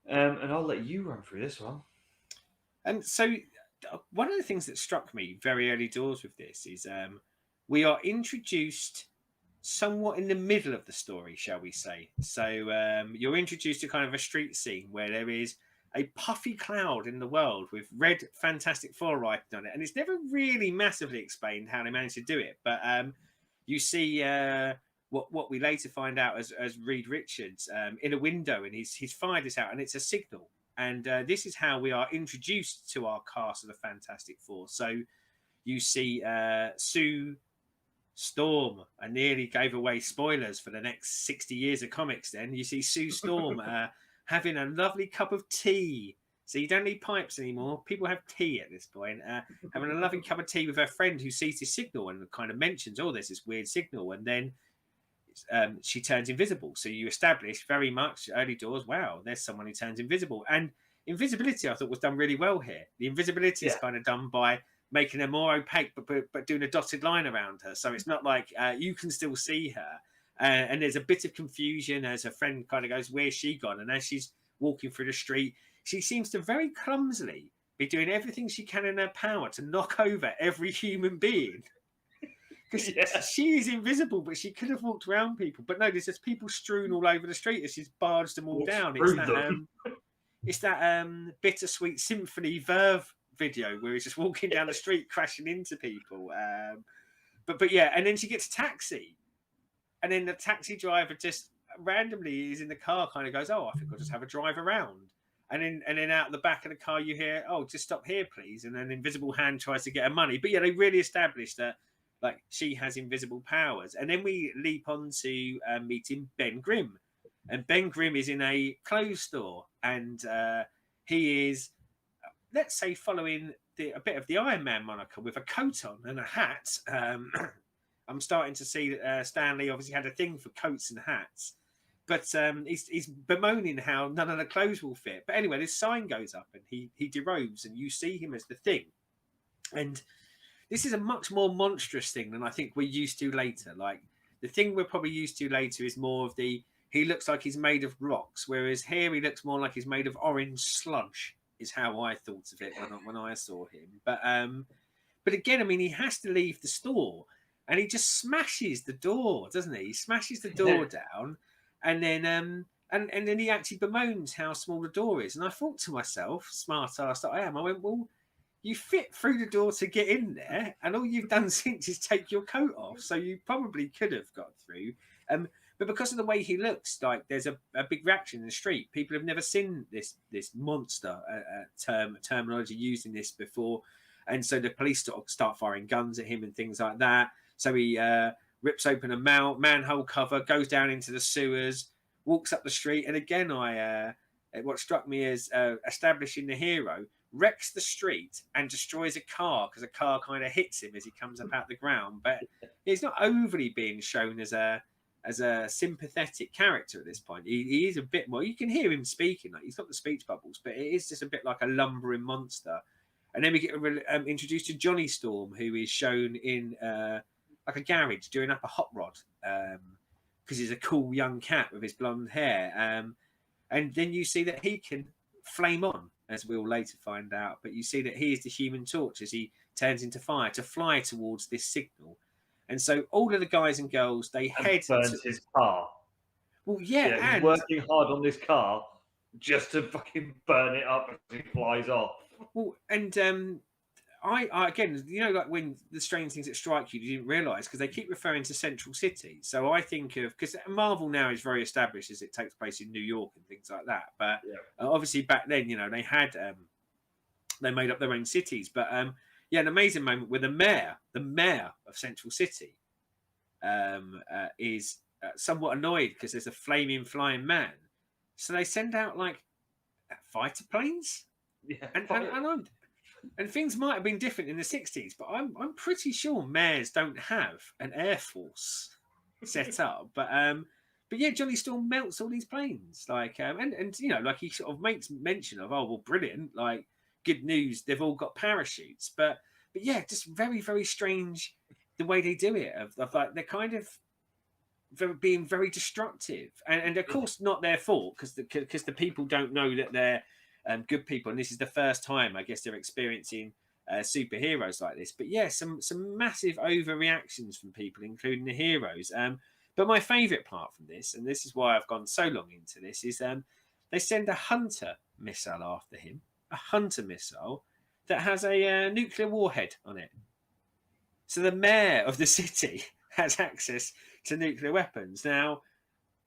And I'll let you run through this one. And so, one of the things that struck me very early doors with this is we are introduced somewhat in the middle of the story, shall we say. So you're introduced to kind of a street scene where there is a puffy cloud in the world with red Fantastic Four writing on it. And it's never really massively explained how they managed to do it. But you see what we later find out as Reed Richards in a window, and he's fired this out, and it's a signal. And this is how we are introduced to our cast of the Fantastic Four. So you see Sue Storm. I nearly gave away spoilers for the next 60 years of comics then. You see Sue Storm having a lovely cup of tea. So you don't need pipes anymore. People have tea at this point. Having a lovely cup of tea with her friend who sees this signal and kind of mentions, oh, there's this weird signal. And then she turns invisible. So you establish very much early doors, wow, there's someone who turns invisible. And invisibility, I thought, was done really well here. The invisibility is kind of done by making her more opaque, but doing a dotted line around her. So it's not like you can still see her. And there's a bit of confusion as her friend kind of goes, where's she gone? And as she's walking through the street, she seems to very clumsily be doing everything she can in her power to knock over every human being. Because she is invisible, but she could have walked around people. But no, there's just people strewn all over the street as she's barged them all down. It's that Bittersweet Symphony Verve video where he's just walking down the street crashing into people. But yeah, and then she gets a taxi, and then the taxi driver just randomly is in the car, kind of goes, oh, I think I'll just have a drive around. And then out the back of the car you hear, oh, just stop here, please. And then Invisible Hand tries to get her money. But yeah, they really established that, like she has invisible powers. And then we leap on to meeting Ben Grimm, and Ben Grimm is in a clothes store, and he is, let's say, following a bit of the Iron Man moniker with a coat on and a hat. I'm starting to see that Stanley obviously had a thing for coats and hats, but he's bemoaning how none of the clothes will fit. But anyway, this sign goes up, and he derobes, and you see him as the Thing. And this is a much more monstrous thing than I think we're used to later. Like, the Thing we're probably used to later is more of the, he looks like he's made of rocks, whereas here he looks more like he's made of orange sludge, is how I thought of it when I saw him. But again, I mean, he has to leave the store, and he just smashes the door, doesn't he? He smashes the door down, and then and then he actually bemoans how small the door is. And I thought to myself, smart ass that I am, I went, well, you fit through the door to get in there, and all you've done since is take your coat off, so you probably could have got through. But because of the way he looks, like, there's a big reaction in the street. People have never seen this monster terminology used in this before, and so the police start firing guns at him and things like that. So he rips open a manhole cover, goes down into the sewers, walks up the street, and again, what struck me as establishing the hero, wrecks the street and destroys a car because a car kind of hits him as he comes up out the ground. But he's not overly being shown as a sympathetic character at this point. He is a bit more, you can hear him speaking, like he's got the speech bubbles, but it is just a bit like a lumbering monster. And then we get introduced to Johnny Storm, who is shown in like a garage doing up a hot rod, because he's a cool young cat with his blonde hair. And then you see that he can flame on, as we'll later find out. But you see that he is the Human Torch as he turns into fire to fly towards this signal. And so all of the guys and girls, they head burns his car. Well, yeah, he's working hard on this car just to fucking burn it up as he flies off. Well, and I again, you know, like when the strange things that strike you, you didn't realise, because they keep referring to Central City. So I think of, because Marvel now is very established as it takes place in New York and things like that. But obviously back then, you know, they had they made up their own cities. But yeah, an amazing moment where the mayor of Central City is somewhat annoyed because there's a flaming flying man. So they send out like fighter planes. Yeah, and things might have been different in the 60s, but I'm pretty sure mayors don't have an air force set up. But yeah, Johnny Storm melts all these planes, like and you know, like he sort of makes mention of, oh well, brilliant, like good news, they've all got parachutes. But yeah, just very, very strange the way they do it. Of like they're kind of being very destructive, and of course not their fault, because the people don't know that they're good people, and this is the first time I guess they're experiencing superheroes like this. But yeah, some massive overreactions from people, including the heroes. But my favourite part from this, and this is why I've gone so long into this, is they send a Hunter missile after him, a Hunter missile that has a nuclear warhead on it. So the mayor of the city has access to nuclear weapons. Now,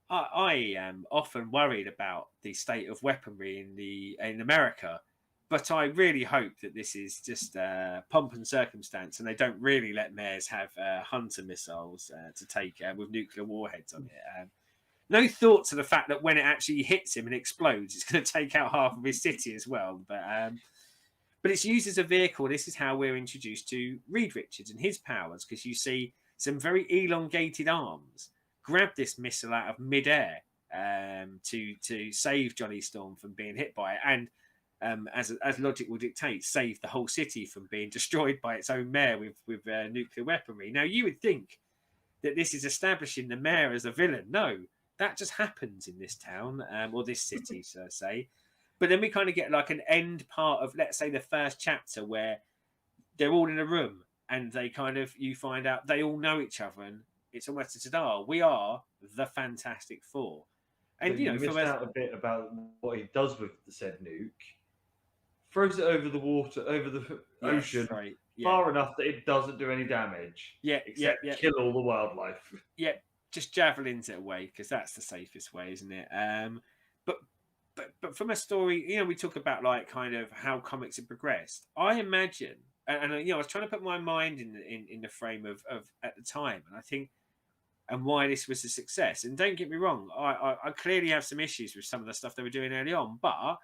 I am often worried about the state of weaponry in America, but I really hope that this is just pomp and circumstance, and they don't really let mayors have Hunter missiles to take with nuclear warheads on it. No thought to the fact that when it actually hits him and explodes, it's going to take out half of his city as well. But it's used as a vehicle. This is how we're introduced to Reed Richards and his powers, because you see some very elongated arms grab this missile out of midair to save Johnny Storm from being hit by it, and as logic will dictate, save the whole city from being destroyed by its own mayor with nuclear weaponry. Now, you would think that this is establishing the mayor as a villain. No, that just happens in this town, or this city, so say. But then we kind of get like an end part of, let's say, the first chapter, where they're all in a room and they kind of, you find out they all know each other, and it's almost a ta-da, we are the Fantastic Four. And but you missed out a bit about what he does with the said nuke. Throws it over the water, over the ocean, far enough that it doesn't do any damage. Except kill all the wildlife. Yeah, just javelins it away, because that's the safest way, isn't it? But from a story, you know, we talk about like kind of how comics have progressed. I imagine and I was trying to put my mind in the frame of at the time, and I think and why this was a success. And don't get me wrong, I clearly have some issues with some of the stuff they were doing early on, but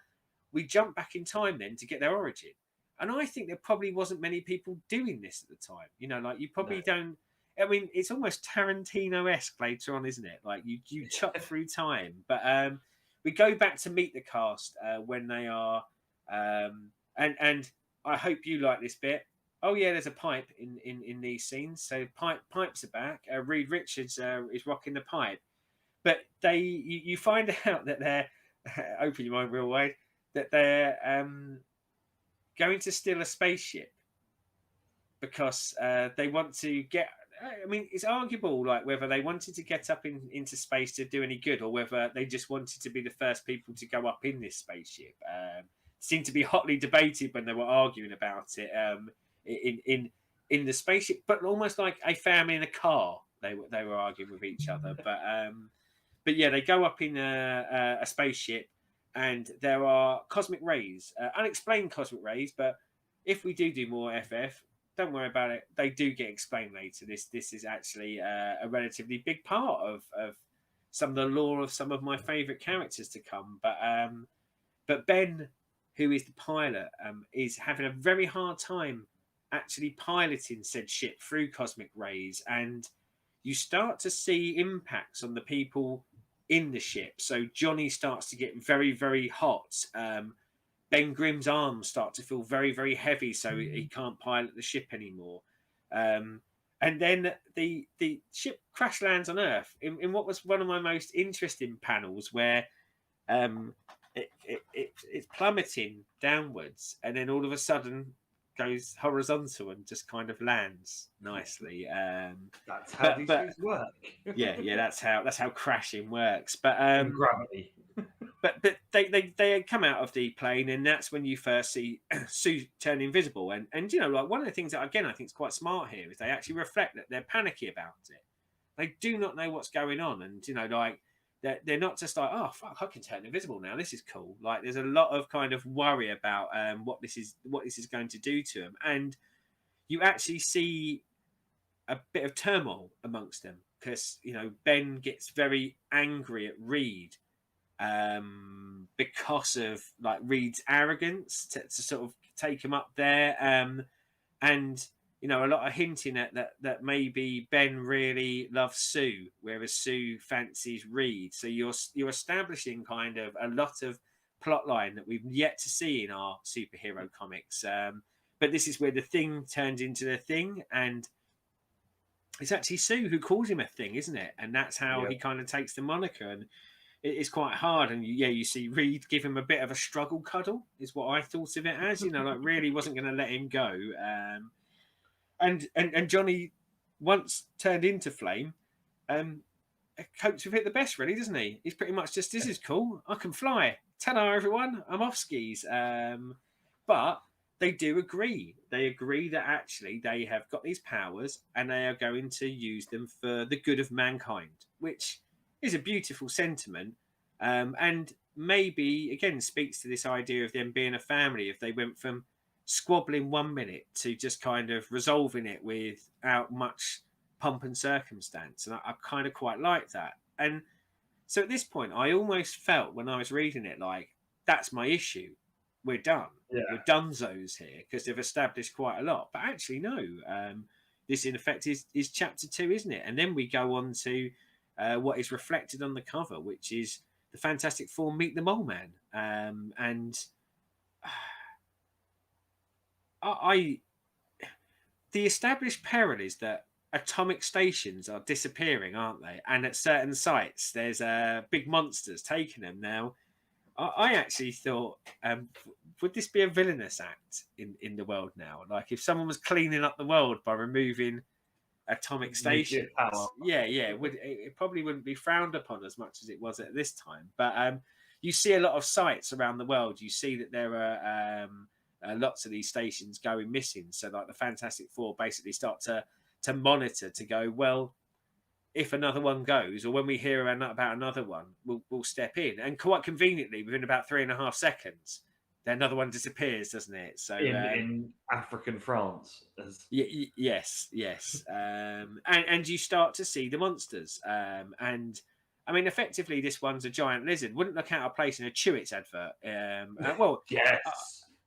we jumped back in time then to get their origin. And I think there probably wasn't many people doing this at the time. Like you probably don't. I mean, it's almost Tarantino-esque later on, isn't it? Like you chop through time, but we go back to meet the cast when they are, and I hope you like this bit. Oh yeah, there's a pipe in these scenes. So pipes are back. Reed Richards is rocking the pipe, but you find out that they're open your mind real wide that they're going to steal a spaceship because they want to get. I mean, it's arguable, like whether they wanted to get up into space to do any good, or whether they just wanted to be the first people to go up in this spaceship. Seemed to be hotly debated when they were arguing about it in the spaceship, but almost like a family in a car. They were arguing with each other, but yeah, they go up in a spaceship, and there are cosmic rays, unexplained cosmic rays. But if we do more FF. Don't worry about it. They do get explained later. This is actually a relatively big part of some of the lore of some of my favourite characters to come. But Ben, who is the pilot, is having a very hard time actually piloting said ship through cosmic rays, and you start to see impacts on the people in the ship. So Johnny starts to get very, very hot. Ben Grimm's arms start to feel very, very heavy, so he can't pilot the ship anymore. And then the ship crash lands on Earth in what was one of my most interesting panels, where it's plummeting downwards, and then all of a sudden goes horizontal and just kind of lands nicely. That's how these things work. yeah, that's how crashing works. But gravity. But they come out of the plane, and that's when you first see Sue turn invisible. And like one of the things that again I think is quite smart here is they actually reflect that they're panicky about it. They do not know what's going on, and like they're not just like, oh fuck, I can turn invisible now. This is cool. Like there's a lot of kind of worry about what this is going to do to them, and you actually see a bit of turmoil amongst them because Ben gets very angry at Reed. Because of like Reed's arrogance to sort of take him up there, and a lot of hinting at that maybe Ben really loves Sue, whereas Sue fancies Reed. So you're establishing kind of a lot of plot line that we've yet to see in our superhero comics. But this is where the Thing turns into the Thing, and it's actually Sue who calls him a Thing, isn't it? And that's how he kind of takes the moniker. And it's quite hard, and you see Reed give him a bit of a struggle cuddle, is what I thought of it as. Like really wasn't going to let him go. And Johnny, once turned into flame, copes with it the best, really, doesn't he? He's pretty much just, this is cool. I can fly. Ta-da, everyone! I'm off skis. But they do agree. They agree that actually they have got these powers, and they are going to use them for the good of mankind, which is a beautiful sentiment, and maybe again speaks to this idea of them being a family. If they went from squabbling 1 minute to just kind of resolving it without much pomp and circumstance, and I kind of quite like that. And so at this point, I almost felt when I was reading it like that's my issue. We're done. Yeah. We're donezo's here because they've established quite a lot. But actually, no. This in effect is chapter 2, isn't it? And then we go on to what is reflected on the cover, which is the Fantastic Four meet the Mole Man. And the established peril is that atomic stations are disappearing, aren't they? And at certain sites, there's big monsters taking them. Now, I actually thought, would this be a villainous act in the world now? Like if someone was cleaning up the world by removing atomic stations, it probably wouldn't be frowned upon as much as it was at this time. But you see a lot of sites around the world. You see that there are lots of these stations going missing. So like the Fantastic Four basically start to monitor to go, well, if another one goes, or when we hear about another one, we'll step in. And quite conveniently, within about 3.5 seconds, then another one disappears, doesn't it? So in African France. yes, and you start to see the monsters, and I mean, effectively, this one's a giant lizard. Wouldn't look out of place in a Chewits advert. Well, Yes.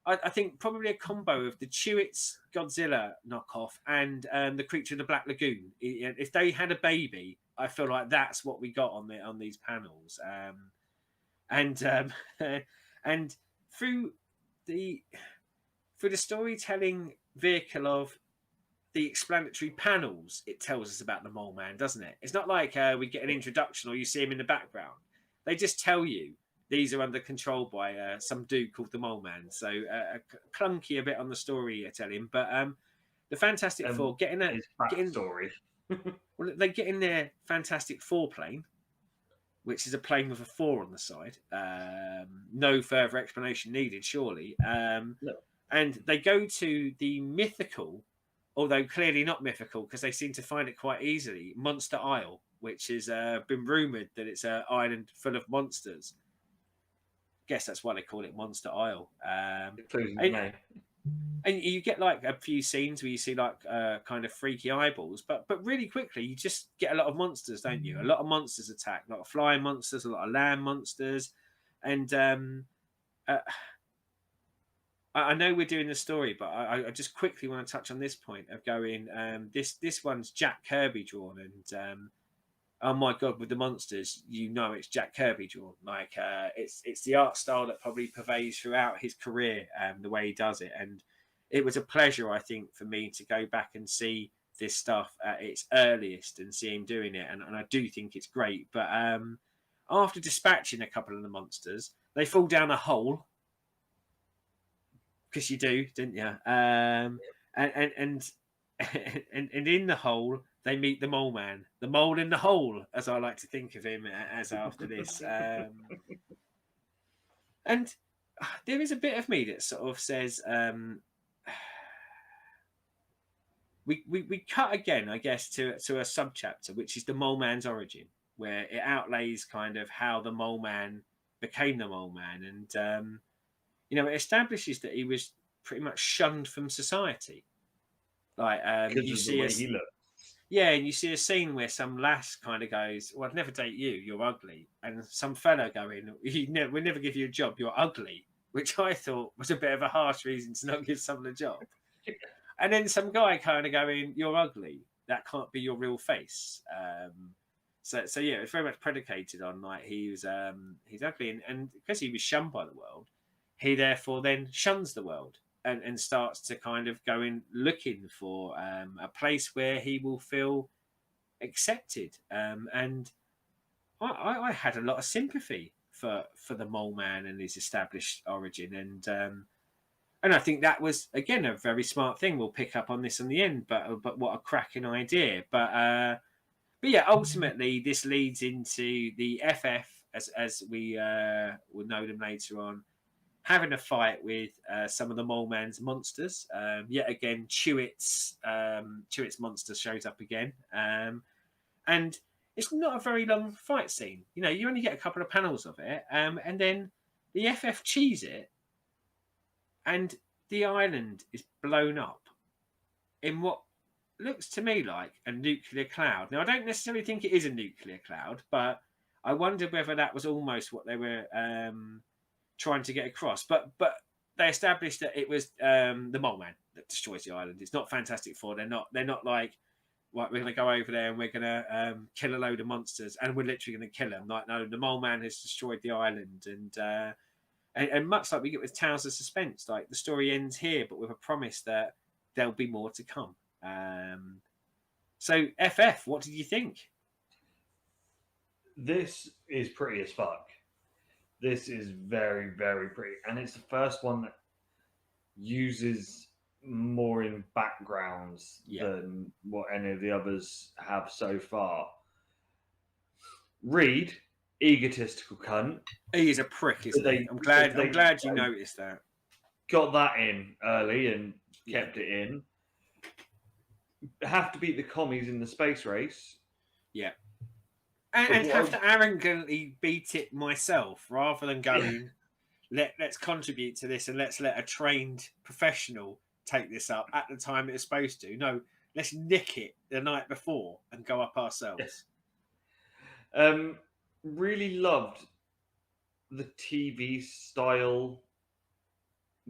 I think probably a combo of the Chewits Godzilla knockoff and the Creature of the Black Lagoon. If they had a baby, I feel like that's what we got on these panels. And and through the storytelling vehicle of the explanatory panels, it tells us about the Mole Man, doesn't it? It's not like we get an introduction or you see him in the background. They just tell you these are under control by some dude called the Mole Man. So clunky a bit on the storytelling, but the Fantastic Four getting story. Well, they get in their Fantastic Four plane, which is a plane with a 4 on the side. No further explanation needed, surely. No. And they go to the mythical, although clearly not mythical, because they seem to find it quite easily, Monster Isle, which has been rumoured that it's an island full of monsters. Guess that's why they call it Monster Isle. And you get like a few scenes where you see like kind of freaky eyeballs, but really quickly you just get a lot of monsters, don't you? A lot of monsters attack, a lot of flying monsters, a lot of land monsters, and I know we're doing the story, but I just quickly want to touch on this point of going. This one's Jack Kirby drawn, and oh my god, with the monsters, you know it's Jack Kirby drawn. Like it's the art style that probably pervades throughout his career, the way he does it, and it was a pleasure, I think, for me to go back and see this stuff at its earliest and see him doing it, and I do think it's great. But after dispatching a couple of the monsters, they fall down a hole. Because you do, didn't you? And in the hole, they meet the Mole Man, the mole in the hole, as I like to think of him as after this. And there is a bit of me that sort of says, we cut again, I guess, to a subchapter, which is the Mole Man's origin, where it outlays kind of how the Mole Man became the Mole Man, and it establishes that he was pretty much shunned from society. Like you see and you see a scene where some lass kind of goes, "Well, I'd never date you. You're ugly," and some fella going, "We'll never give you a job. You're ugly," which I thought was a bit of a harsh reason to not give someone a job. And then some guy kind of going, "You're ugly. That can't be your real face." So yeah, it's very much predicated on like he's ugly, and because he was shunned by the world, he therefore then shuns the world and starts to kind of go in looking for a place where he will feel accepted. And I had a lot of sympathy for the Mole Man and his established origin, and I think that was again a very smart thing. We'll pick up on this in the end, but what a cracking idea! But yeah, ultimately this leads into the FF as we will know them later on, having a fight with some of the Mole Man's monsters. Yet again, Chewits monster shows up again, and it's not a very long fight scene. You only get a couple of panels of it, and then the FF cheese it, and the island is blown up in what looks to me like a nuclear cloud. Now, I don't necessarily think it is a nuclear cloud, but I wonder whether that was almost what they were trying to get across. But they established that it was the Mole Man that destroys the island. It's not Fantastic Four. They're not like, right, we're going to go over there and we're going to kill a load of monsters and we're literally going to kill them. Like, no, the Mole Man has destroyed the island, and much like we get with Tales of Suspense, like the story ends here, but with a promise that there'll be more to come. So FF, what did you think? This is pretty as fuck. This is very, very pretty. And it's the first one that uses more in backgrounds than what any of the others have so far. Reed, egotistical cunt. He is a prick, isn't he? I'm glad you noticed that. Got that in early and kept it in. Have to beat the commies in the space race. Yeah. And have to arrogantly beat it myself rather than going, let's contribute to this and let's let a trained professional take this up at the time it was supposed to. No, let's nick it the night before and go up ourselves. Really loved the TV style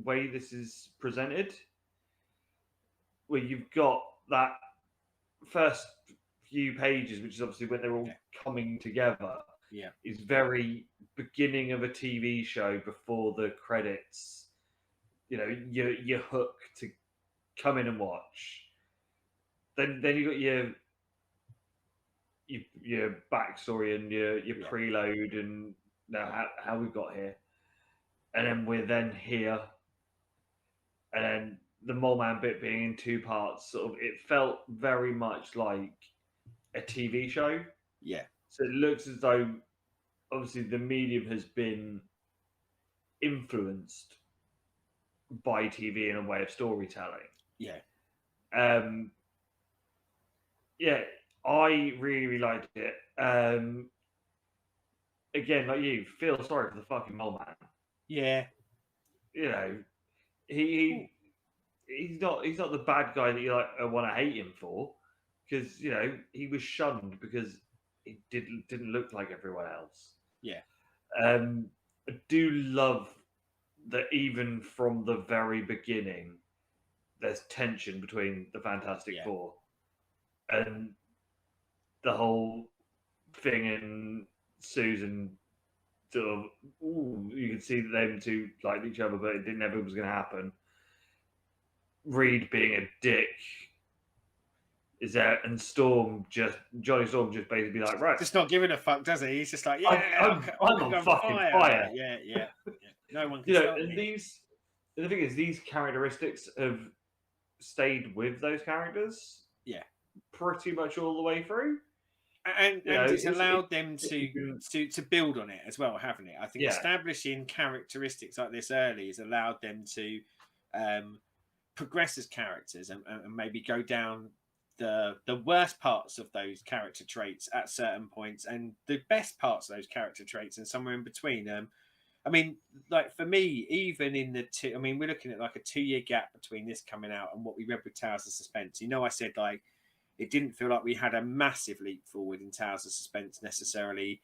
way this is presented, where you've got that first few pages, which is obviously when they're all coming together. Yeah, is very beginning of a TV show before the credits. You know, your hook to come in and watch. Then you got your backstory and your preload and how we got here, and then we're then here, and then the Mole Man bit being in two parts. Sort of, it felt very much like a TV show. Yeah. So it looks as though obviously the medium has been influenced by TV in a way of storytelling. Yeah. Yeah, I really liked it. Again, like you, feel sorry for the fucking Mole Man. Yeah. You know, he's not the bad guy that you like want to hate him for, because you know he was shunned because he didn't look like everyone else. Yeah. I do love that even from the very beginning, there's tension between the Fantastic Four, and the whole thing in Susan sort of, you could see them two liked each other, but it didn't ever was going to happen. Reed being a dick is there, and Johnny Storm just basically like, right, just not giving a fuck, does he? He's just like, I'm on fucking fire. Yeah. No one can stop me. The thing is, these characteristics have stayed with those characters, pretty much all the way through, and it's allowed them to build on it as well, haven't it? I think establishing characteristics like this early has allowed them to progress as characters and maybe go down the worst parts of those character traits at certain points and the best parts of those character traits and somewhere in between. I mean, like for me, even in the two, I mean, we're looking at like a 2-year gap between this coming out and what we read with Tales of Suspense. You know, I said like it didn't feel like we had a massive leap forward in Tales of Suspense necessarily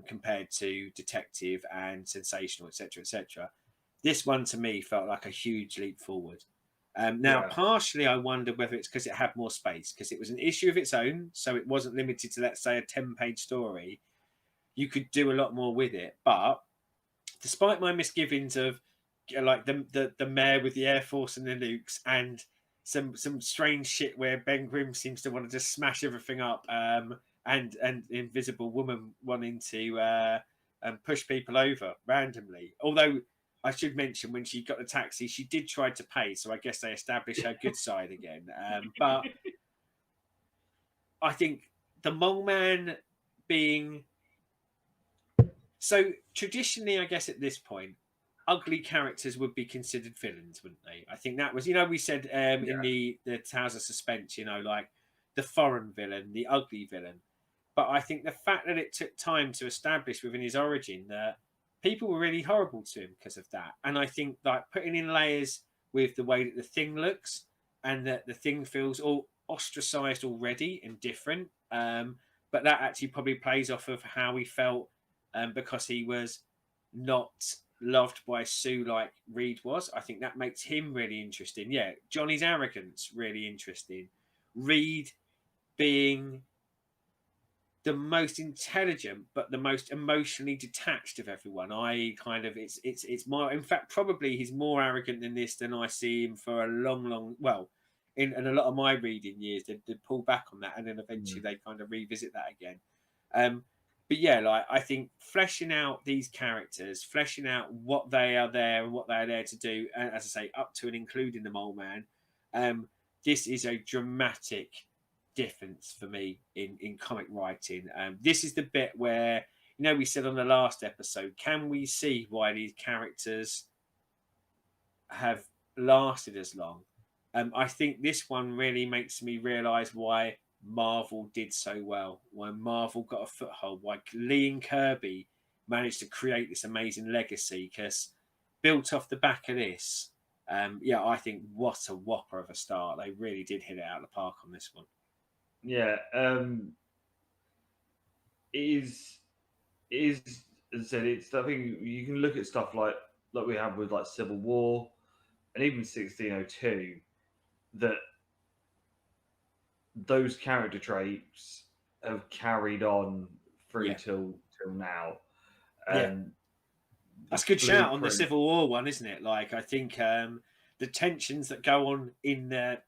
compared to Detective and Sensational, etc., etc. This one to me felt like a huge leap forward. Now, partially, I wonder whether it's because it had more space, because it was an issue of its own, so it wasn't limited to, let's say, a 10-page story. You could do a lot more with it, but despite my misgivings of like the mayor with the Air Force and the nukes and some strange shit where Ben Grimm seems to want to just smash everything up, and Invisible Woman wanting to push people over randomly, although I should mention when she got the taxi, she did try to pay, so I guess they established her good side again. But I think the Mole Man being so traditionally, I guess at this point, ugly characters would be considered villains, wouldn't they? I think that was, we said in the Tales of Suspense, like the foreign villain, the ugly villain. But I think the fact that it took time to establish within his origin that people were really horrible to him because of that. And I think like putting in layers with the way that the Thing looks and that the Thing feels all ostracized already and different. But that actually probably plays off of how he felt because he was not loved by Sue like Reed was. I think that makes him really interesting. Yeah, Johnny's arrogance, really interesting. Reed being the most intelligent but the most emotionally detached of everyone. It's more, in fact, probably he's more arrogant than this than I see him for a long in a lot of my reading years. They pull back on that and then eventually they kind of revisit that again. But yeah, like I think fleshing out these characters, fleshing out what they are there and what they are there to do, and as I say, up to and including the Mole Man, this is a dramatic difference for me in comic writing. This is the bit where, we said on the last episode, can we see why these characters have lasted as long? I think this one really makes me realise why Marvel did so well, why Marvel got a foothold, why Lee and Kirby managed to create this amazing legacy, because built off the back of this, yeah, I think what a whopper of a start. They really did hit it out of the park on this one. Yeah, it is as I said, it's I think you can look at stuff like we have with like Civil War and even 1602 that those character traits have carried on through Yeah, till now. yeah. And the That's a good shout on the blueprint, Civil War one, isn't it? Like, I think the tensions that go on in the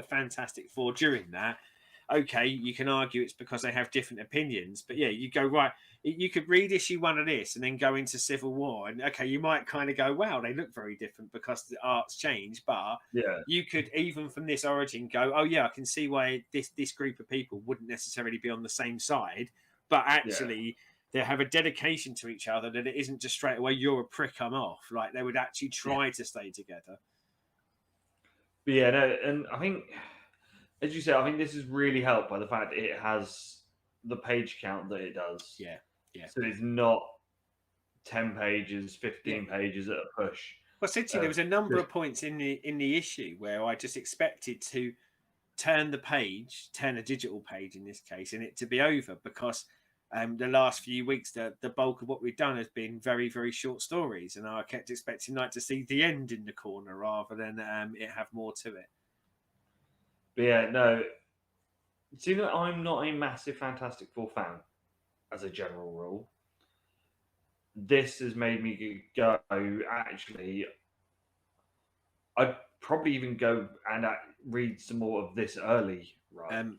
Fantastic Four during that. Okay, you can argue it's because they have different opinions, but yeah, you go right. You could read issue 1 of this and then go into Civil War, and okay, you might kind of go, "Wow, they look very different because the art's changed." But yeah, you could even from this origin go, "Oh yeah, I can see why this group of people wouldn't necessarily be on the same side, but yeah, actually." They have a dedication to each other that it isn't just straight away you're a prick, I'm off. Like they would actually yeah. try to stay together. But yeah, no, and I think, as you said, I think this is really helped by the fact that it has the page count that it does. Yeah, yeah, So it's not 10 pages, yeah. 15 pages at a push. Well, I said to you, there Of was a number just of points in the issue where I just expected to turn the page, turn a digital page in this case, and it to be over because the last few weeks, the bulk of what we've done has been very, very short stories, and I kept expecting like to see the end in the corner rather than it have more to it. But yeah, no. See that I'm not a massive Fantastic Four fan, as a general rule. This has made me go. Actually, I'd probably even go and read some more of this early run.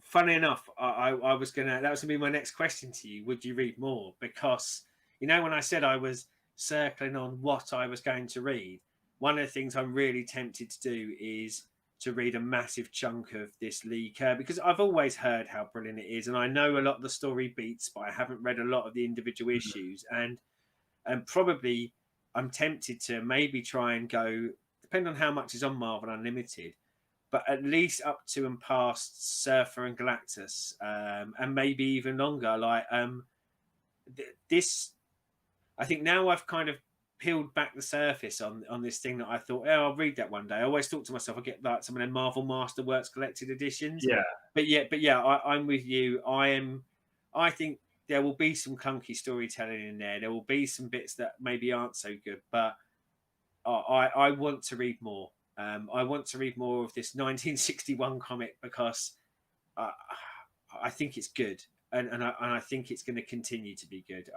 Funny enough, I was that was gonna be my next question to you. Would you read more? Because when I said I was circling on what I was going to read, one of the things I'm really tempted to do is to read a massive chunk of this Lee Kerr because I've always heard how brilliant it is, and I know a lot of the story beats, but I haven't read a lot of the individual issues, and probably I'm tempted to maybe try and go, depending on how much is on Marvel Unlimited, but at least up to and past Surfer and Galactus, and maybe even longer. Like this, I think now I've kind of peeled back the surface on this thing that I thought, oh, I'll read that one day. I always thought to myself, I get like some of them Marvel Masterworks collected editions. Yeah, But yeah, I'm with you. I think there will be some clunky storytelling in there. There will be some bits that maybe aren't so good, but I want to read more. I want to read more of this 1961 comic because I think it's good, and I think it's going to continue to be good.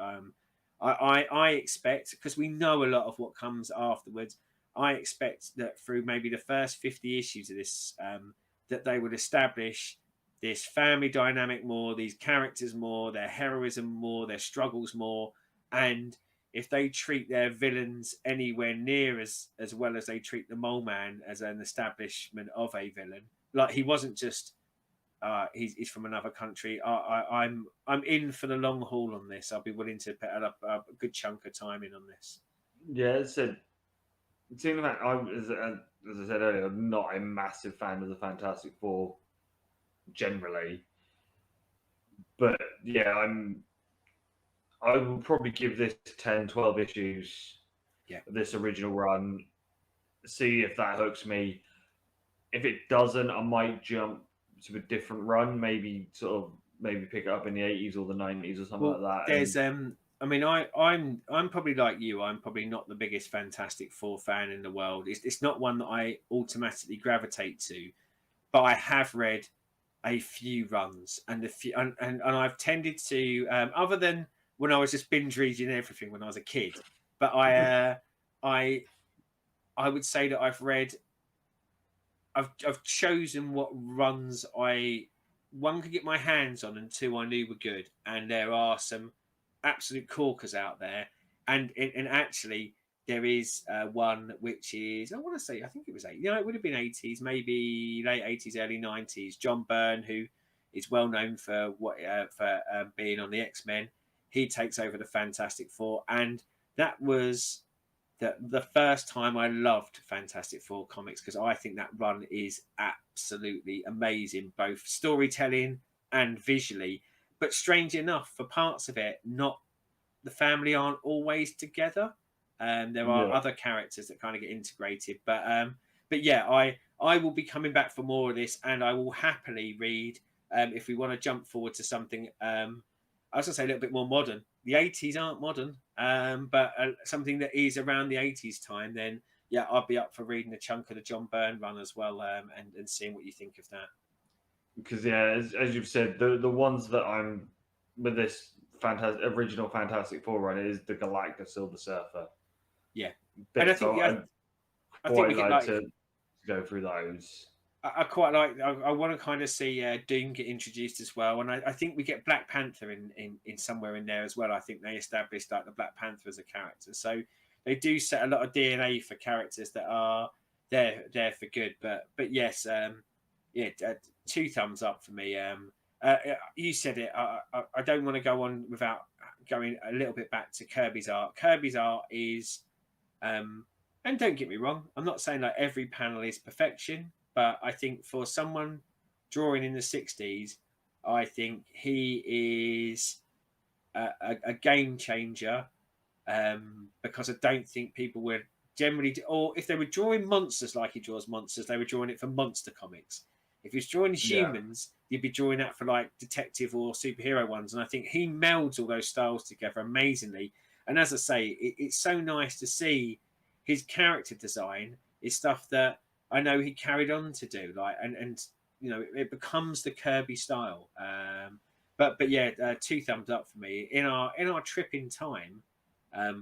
I expect, because we know a lot of what comes afterwards, I expect that through maybe the first 50 issues of this, that they would establish this family dynamic more, these characters more, their heroism more, their struggles more, and if they treat their villains anywhere near as well as they treat the Mole Man as an establishment of a villain, like he wasn't just he's from another country. I'm in for the long haul on this. I'll be willing to put up a good chunk of time in on this. yeah. As I said, seeing the fact as I said earlier, I'm not a massive fan of the Fantastic Four generally, but yeah, I will probably give this 10, 12 issues. Yeah. Of this original run, see if that hooks me. If it doesn't, I might jump to a different run. Maybe pick it up in the 80s or the 90s or something like that. There's I mean, I'm probably like you. I'm probably not the biggest Fantastic Four fan in the world. It's not one that I automatically gravitate to, but I have read a few runs and I've tended to other than when I was just binge reading everything when I was a kid. But I would say that I've chosen what runs one could get my hands on and two I knew were good, and there are some absolute corkers out there, and actually there is one which is, I want to say, I think it was it would have been 80s, maybe late 80s, early 90s. John Byrne, who is well known for being on the X-Men, he takes over the Fantastic Four, and that was the first time I loved Fantastic Four comics, because I think that run is absolutely amazing, both storytelling and visually. But strange enough, for parts of it, not the family aren't always together. There are other characters that kind of get integrated, but yeah, I will be coming back for more of this, and I will happily read if we want to jump forward to something. I was going to say a little bit more modern. The 80s aren't modern, but something that is around the 80s time. Then yeah, I'd be up for reading a chunk of the John Byrne run as well, and seeing what you think of that. Because yeah, as you've said, the ones that I'm with this original Fantastic Four run is the Galactus Silver Surfer. Yeah, Bits and I think I think we get like to go through those. I quite like. I want to kind of see Doom get introduced as well, and I think we get Black Panther in somewhere in there as well. I think they established like the Black Panther as a character, so they do set a lot of DNA for characters that are there for good. But yes, yeah, 2 thumbs up for me. You said it. I don't want to go on without going a little bit back to Kirby's art. Kirby's art is, and don't get me wrong, I'm not saying like every panel is perfection. But I think for someone drawing in the 60s, I think he is a game changer, because I don't think people would generally, or if they were drawing monsters like he draws monsters, they were drawing it for monster comics. If he's drawing humans, you'd be drawing that for like detective or superhero ones. And I think he melds all those styles together amazingly. And as I say, it's so nice to see his character design is stuff that I know he carried on to do, like, and you know, it becomes the Kirby style. But yeah, 2 thumbs up for me. In our trip in time, I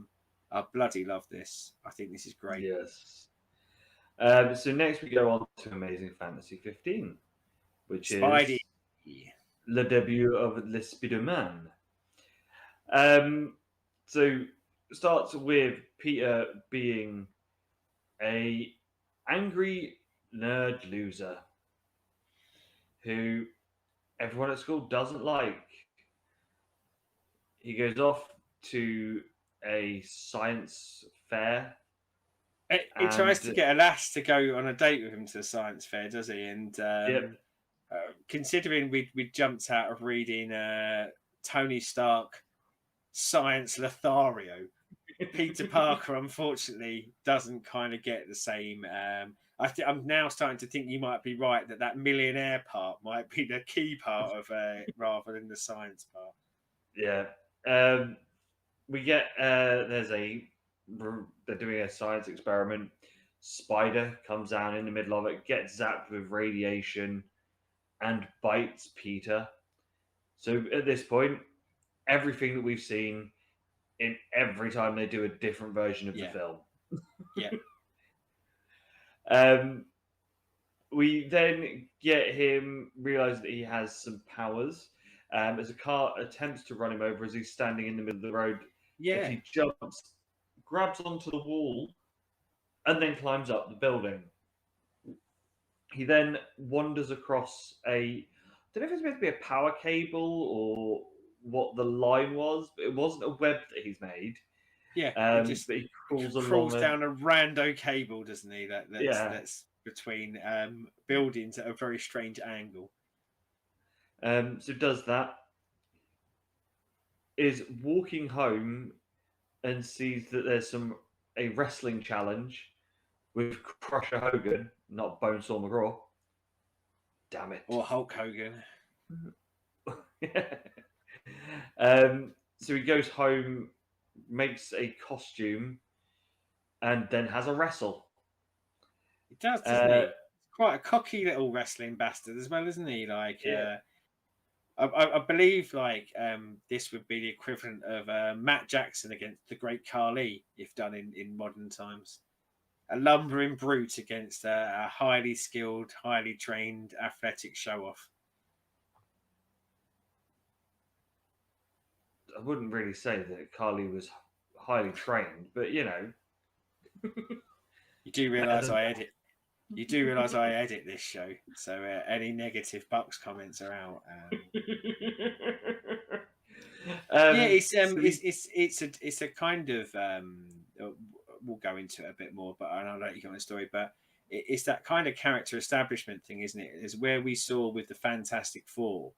bloody love this. I think this is great. Yes. So next we go on to Amazing Fantasy 15, which Spidey. is le debut of Le Spider-Man. So starts with Peter being a angry nerd loser who everyone at school doesn't like. He goes off to a science fair. He tries to get a lass to go on a date with him to the science fair, does he? And considering we jumped out of reading Tony Stark Science Lothario, Peter Parker unfortunately doesn't kind of get the same. I'm now starting to think you might be right that millionaire part might be the key part of rather than the science part. Yeah, we get they're doing a science experiment. Spider comes down in the middle of it, gets zapped with radiation, and bites Peter. So at this point, everything that we've seen in every time they do a different version of the film. Yeah. We then get him realize that he has some powers. As a car attempts to run him over as he's standing in the middle of the road, Yeah, he jumps, grabs onto the wall, and then climbs up the building. He then wanders across I don't know if it's meant to be a power cable or what the line was, but it wasn't a web that he's made. Yeah, but he crawls down a rando cable, doesn't he? That's between buildings at a very strange angle. So does that. Is walking home and sees that there's a wrestling challenge with Crusher Hogan, not Bonesaw McGraw. Damn it. Or Hulk Hogan. So he goes home, makes a costume, and then has a wrestle. He does, doesn't he? Quite a cocky little wrestling bastard as well, isn't he? Like, I believe like this would be the equivalent of Matt Jackson against the Great Khali, if done in modern times. A lumbering brute against a highly skilled, highly trained, athletic show-off. I wouldn't really say that Khali was highly trained, but you know. You do realise I edit. You do realise I edit this show, so any negative Bucks comments are out. Yeah, it's a kind of we'll go into it a bit more, but I'll let you go on the story. But it's that kind of character establishment thing, isn't it? Is where we saw with the Fantastic Four,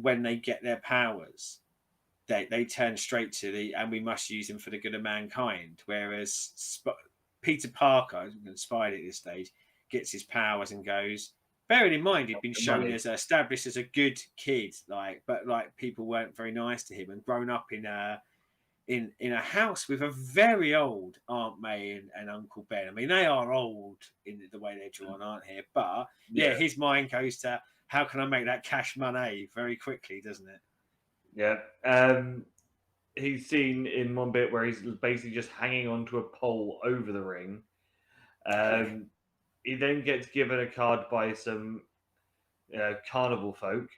when they get their powers, they turn straight to and we must use him for the good of mankind. Whereas Peter Parker, Spidey at this stage, gets his powers and goes. Bearing in mind, he'd been shown as established as a good kid, but people weren't very nice to him, and grown up in a house with a very old Aunt May and Uncle Ben. I mean, they are old in the way they're drawn, aren't they? But yeah, his mind goes to how can I make that cash money very quickly, doesn't it? Yeah. He's seen in one bit where he's basically just hanging onto a pole over the ring. He then gets given a card by some carnival folk.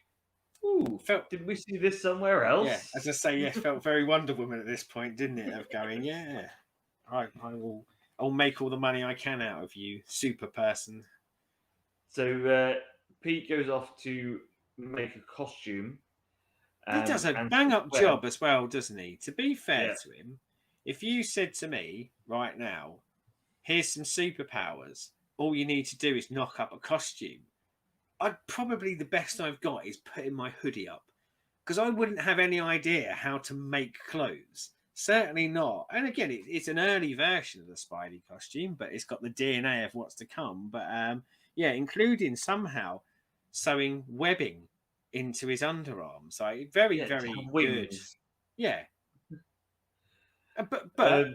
Ooh, did we see this somewhere else? Yeah, as I say, felt very Wonder Woman at this point, didn't it? Of going, I'll make all the money I can out of you, super person. So Pete goes off to make a costume. He does a bang-up job as well, doesn't he? To be fair to him, if you said to me right now, here's some superpowers, all you need to do is knock up a costume, the best I've got is putting my hoodie up, because I wouldn't have any idea how to make clothes. Certainly not. And again, it's an early version of the Spidey costume, but it's got the DNA of what's to come. But including somehow sewing webbing into his underarms. Very good. Yeah. But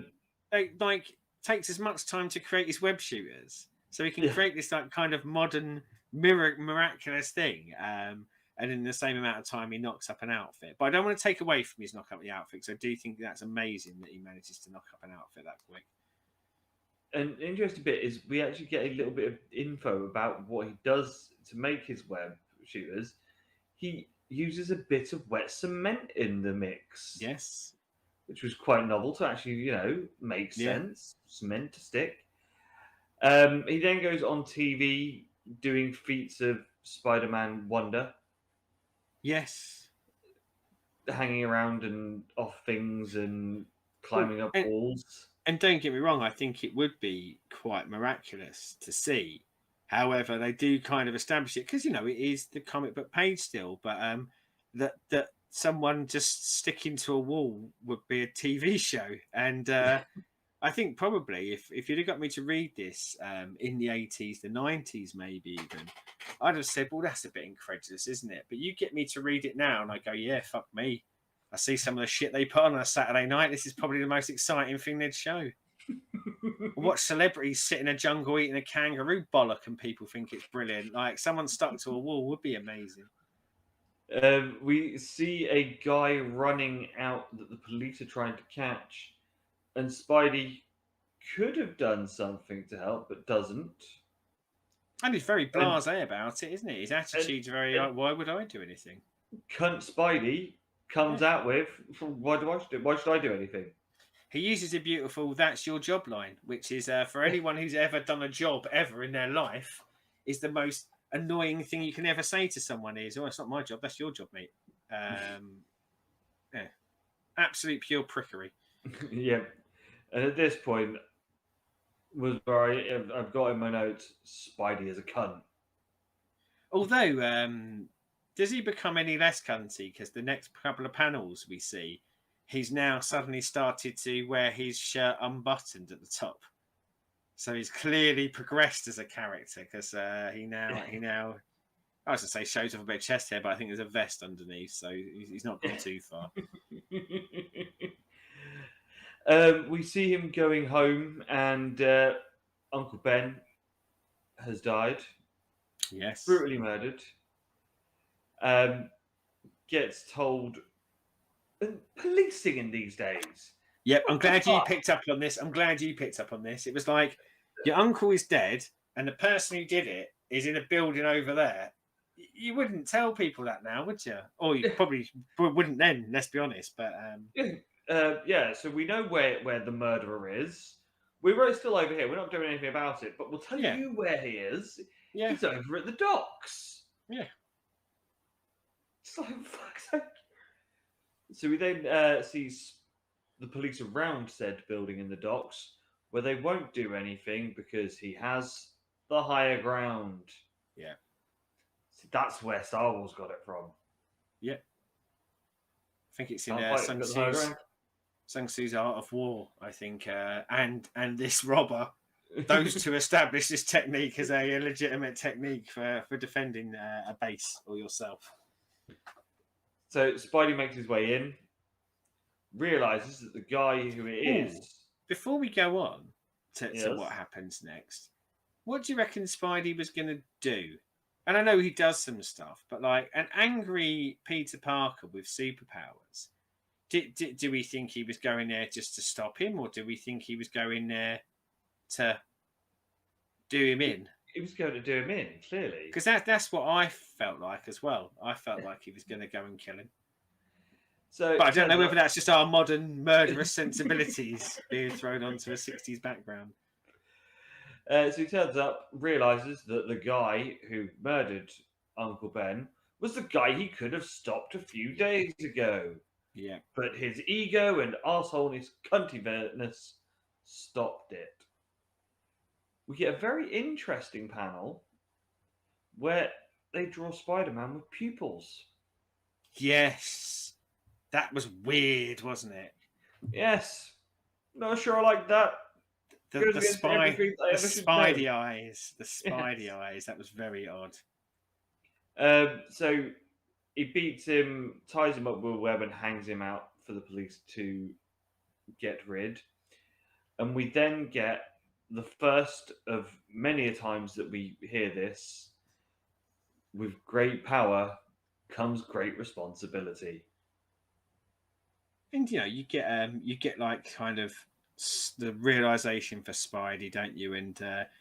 takes as much time to create his web shooters, so he can create this kind of modern miraculous thing. And in the same amount of time, he knocks up an outfit. But I don't want to take away from his knock up the outfit, because I do think that's amazing that he manages to knock up an outfit that quick. An interesting bit is we actually get a little bit of info about what he does to make his web shooters. He uses a bit of wet cement in the mix. Yes. Which was quite novel to actually, make sense. Cement to stick. He then goes on TV doing feats of Spider-Man Wonder. Yes. Hanging around and off things and climbing up walls. And don't get me wrong, I think it would be quite miraculous to see. However, they do kind of establish it, because, it is the comic book page still, but that someone just sticking to a wall would be a TV show. And I think probably if you'd have got me to read this in the 80s, the 90s maybe even, I'd have said, well, that's a bit incredulous, isn't it? But you get me to read it now and I go, yeah, fuck me. I see some of the shit they put on a Saturday night. This is probably the most exciting thing they'd show. Watch celebrities sit in a jungle eating a kangaroo bollock and people think it's brilliant. Like, someone stuck to a wall would be amazing. We see a guy running out that the police are trying to catch, and Spidey could have done something to help, but doesn't. And he's very blasé about it, isn't he? His attitude's very like, why would I do anything? Cunt Spidey comes out with, why should I do anything? He uses a beautiful "that's your job" line, which is for anyone who's ever done a job ever in their life, is the most annoying thing you can ever say to someone is, "Oh, it's not my job, that's your job, mate." Absolute pure prickery. Yeah, and at this point was where I've got in my notes, Spidey is a cunt. Although, does he become any less cunty? Because the next couple of panels we see, he's now suddenly started to wear his shirt unbuttoned at the top. So he's clearly progressed as a character, because he now, I was going to say shows off a bit of chest hair, but I think there's a vest underneath, so he's not gone too far. We see him going home, and Uncle Ben has died. Yes. Brutally murdered. Gets told, policing in these days. Yep, I'm glad you picked up on this. It was like, your uncle is dead, and the person who did it is in a building over there. You wouldn't tell people that now, would you? Or you probably wouldn't then, let's be honest. But so we know where the murderer is. We're still over here. We're not doing anything about it, but we'll tell you where he is. Yeah. He's over at the docks. Yeah. It's like, fuck's sake. So we then see the police around said building in the docks, where they won't do anything because he has the higher ground. Yeah. So that's where Star Wars got it from. Yeah. think it's in Can't fight, Sun got the high Tzu's ground. Sun Tzu's Art of War, I think, and this robber. Those two establish this technique as a legitimate technique for defending a base or yourself. So Spidey makes his way in, realizes that the guy who it is. Before we go on to Yes. what happens next, what do you reckon Spidey was going to do? And I know he does some stuff, but like an angry Peter Parker with superpowers, do we think he was going there just to stop him, or do we think he was going there to do him in? He was going to do him in, clearly. Because that's what I felt like as well. I felt like he was going to go and kill him. So, but I don't know whether that's just our modern murderous sensibilities being thrown onto a 60s background. So he turns up, realizes that the guy who murdered Uncle Ben was the guy he could have stopped a few days ago. Yeah. But his ego and arseholeness, cuntiveness stopped it. We get a very interesting panel where they draw Spider-Man with pupils. Yes. That was weird, wasn't it? Yes. Not sure I like that. The Spidey eyes. The Spidey eyes. That was very odd. So he beats him, ties him up with a web and hangs him out for the police to get rid. And we then get the first of many a times that we hear this: with great power comes great responsibility. And you get like kind of the realization for Spidey, don't you? And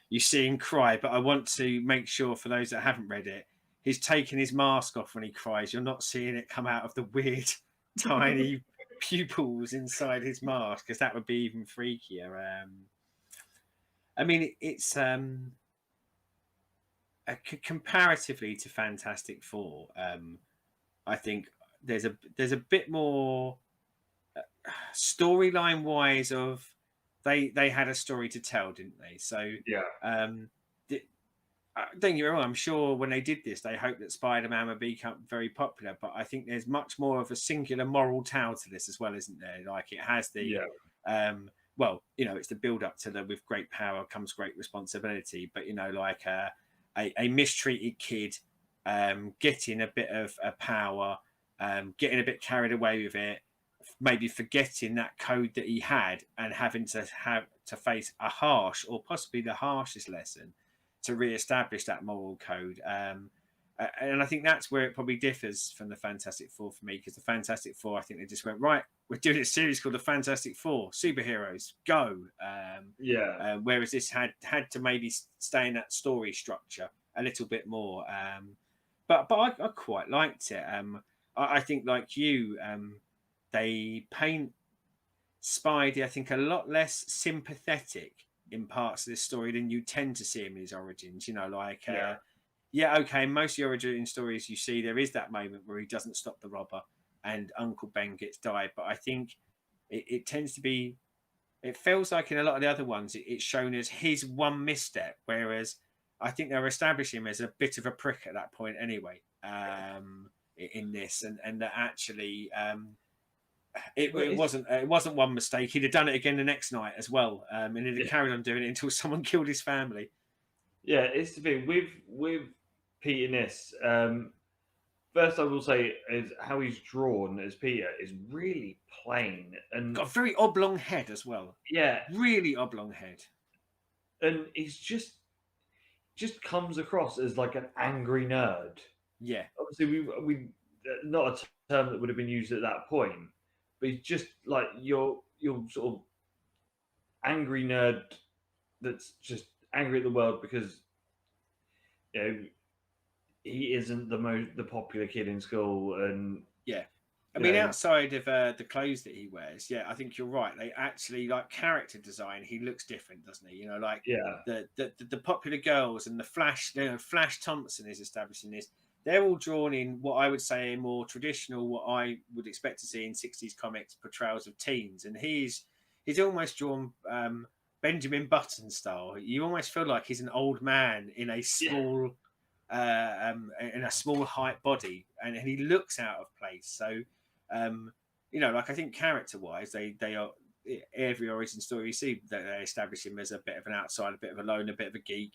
you see him cry. But I want to make sure for those that haven't read it, he's taking his mask off when he cries. You're not seeing it come out of the weird tiny pupils inside his mask, because that would be even freakier. I mean, it's comparatively to Fantastic Four. I think there's a bit more storyline wise of they had a story to tell, didn't they? So yeah. Don't get me wrong, I'm sure when they did this, they hoped that Spider-Man would become very popular, but I think there's much more of a singular moral tale to this as well, isn't there? Like it has the well, it's the build up to the with great power comes great responsibility, but like a mistreated kid getting a bit of power, getting a bit carried away with it, maybe forgetting that code that he had and having to face a harsh or possibly the harshest lesson to re-establish that moral code. And I think that's where it probably differs from the Fantastic Four for me, because the Fantastic Four, I think they just went, right, we're doing a series called the Fantastic Four, superheroes, go. Whereas this had to maybe stay in that story structure a little bit more. But I quite liked it. I think, like you, they paint Spidey, I think, a lot less sympathetic in parts of this story than you tend to see him in his origins. Okay, most of the origin stories you see, there is that moment where he doesn't stop the robber and Uncle Ben gets died. But I think it tends to be, it feels like in a lot of the other ones, it's shown as his one misstep, whereas I think they're establishing him as a bit of a prick at that point anyway, in this, and that actually it wasn't one mistake. He'd have done it again the next night as well, and he'd have carried on doing it until someone killed his family. Yeah, it's the thing with Peter Niss. First, I will say is how he's drawn as Peter is really plain and got a very oblong head as well. Yeah, really oblong head, and he's just comes across as like an angry nerd. Yeah, obviously we not a term that would have been used at that point, but he's just like your sort of angry nerd that's just angry at the world because he isn't the popular kid in school. And I mean, outside of the clothes that he wears, I think you're right. They actually, like, character design, he looks different, doesn't he? The popular girls and the Flash. Flash Thompson is establishing this. They're all drawn in what I would say a more traditional, what I would expect to see in 60s comics portrayals of teens, and he's almost drawn Benjamin Button style. You almost feel like he's an old man in a small, height body, and he looks out of place. So like I think character-wise, they are every origin story you see that they establish him as a bit of an outsider, a bit of a loner, a bit of a geek,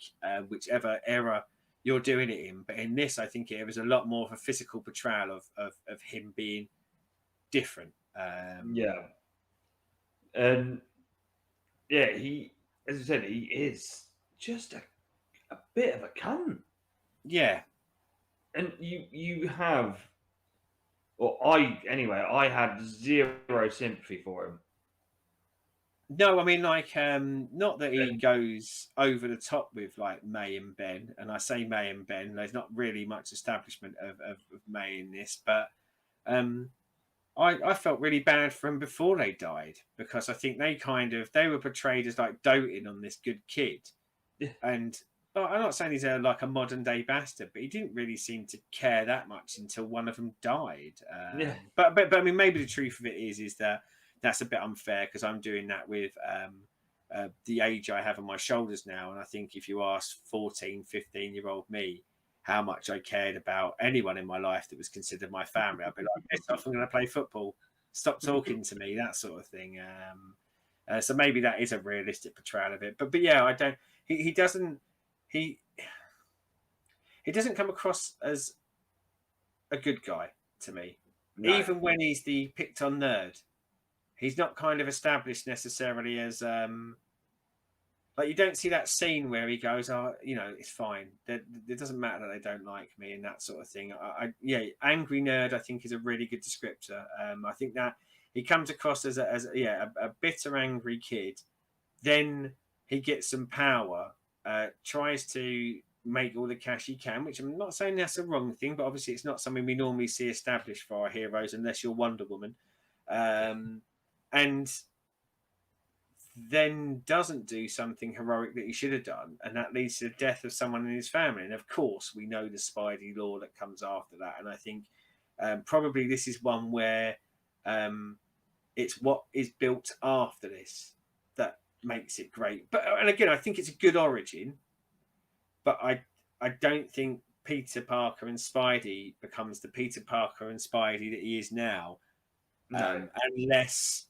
whichever era you're doing it in. But in this, I think it was a lot more of a physical portrayal of him being different. Yeah, and yeah, he, as I said, he is just a bit of a cunt. Yeah. And you have, or I anyway, I had zero sympathy for him. No, I mean, like, not that he And goes over the top with like May and Ben, and I say May and Ben. There's not really much establishment of May in this, but um, I felt really bad for him before they died, because I think they were portrayed as like doting on this good kid, yeah, and I'm not saying he's like a modern day bastard, but he didn't really seem to care that much until one of them died. yeah, But I mean, maybe the truth of it is that that's a bit unfair, because I'm doing that with the age I have on my shoulders now, and I think if you ask 14, 15-year-old me how much I cared about anyone in my life that was considered my family, I'd be like, piss off, I'm going to play football. Stop talking to me, that sort of thing. So maybe that is a realistic portrayal of it. But yeah, I don't. He doesn't. He doesn't come across as a good guy to me. no, Even when he's the picked on nerd, he's not kind of established necessarily as like, you don't see that scene where he goes, "Oh, it's fine. It doesn't matter that they don't like me," and that sort of thing. Yeah, angry nerd, I think, is a really good descriptor. I think that he comes across as a bitter, angry kid. Then he gets some power, tries to make all the cash he can, which I'm not saying that's a wrong thing, but obviously it's not something we normally see established for our heroes unless you're Wonder Woman. And then doesn't do something heroic that he should have done, and that leads to the death of someone in his family. And of course, we know the Spidey law that comes after that. And I think probably this is one where it's what is built after this that makes it great. But and again, I think it's a good origin, but I don't think Peter Parker and Spidey becomes the Peter Parker and Spidey that he is now, no, unless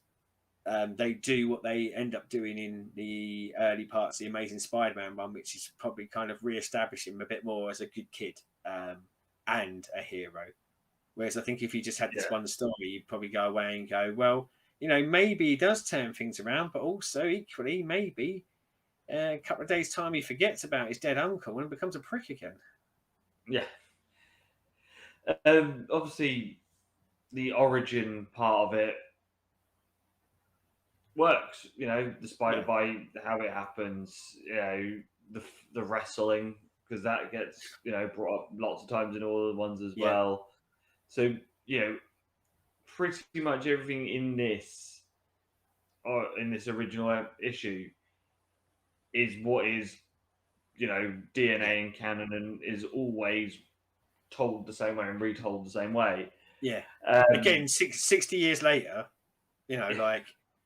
they do what they end up doing in the early parts of the Amazing Spider-Man one, which is probably kind of re-establish him a bit more as a good kid and a hero. Whereas I think if you just had this one story, you'd probably go away and go, well, maybe he does turn things around, but also equally, maybe a couple of days' time he forgets about his dead uncle and becomes a prick again. yeah. Obviously, the origin part of it works. The spider bite, how it happens. The wrestling, because that gets brought up lots of times in all the ones as well. So pretty much everything in this original issue is what is DNA and canon, and is always told the same way and retold the same way. Yeah. Again, 60 years later, like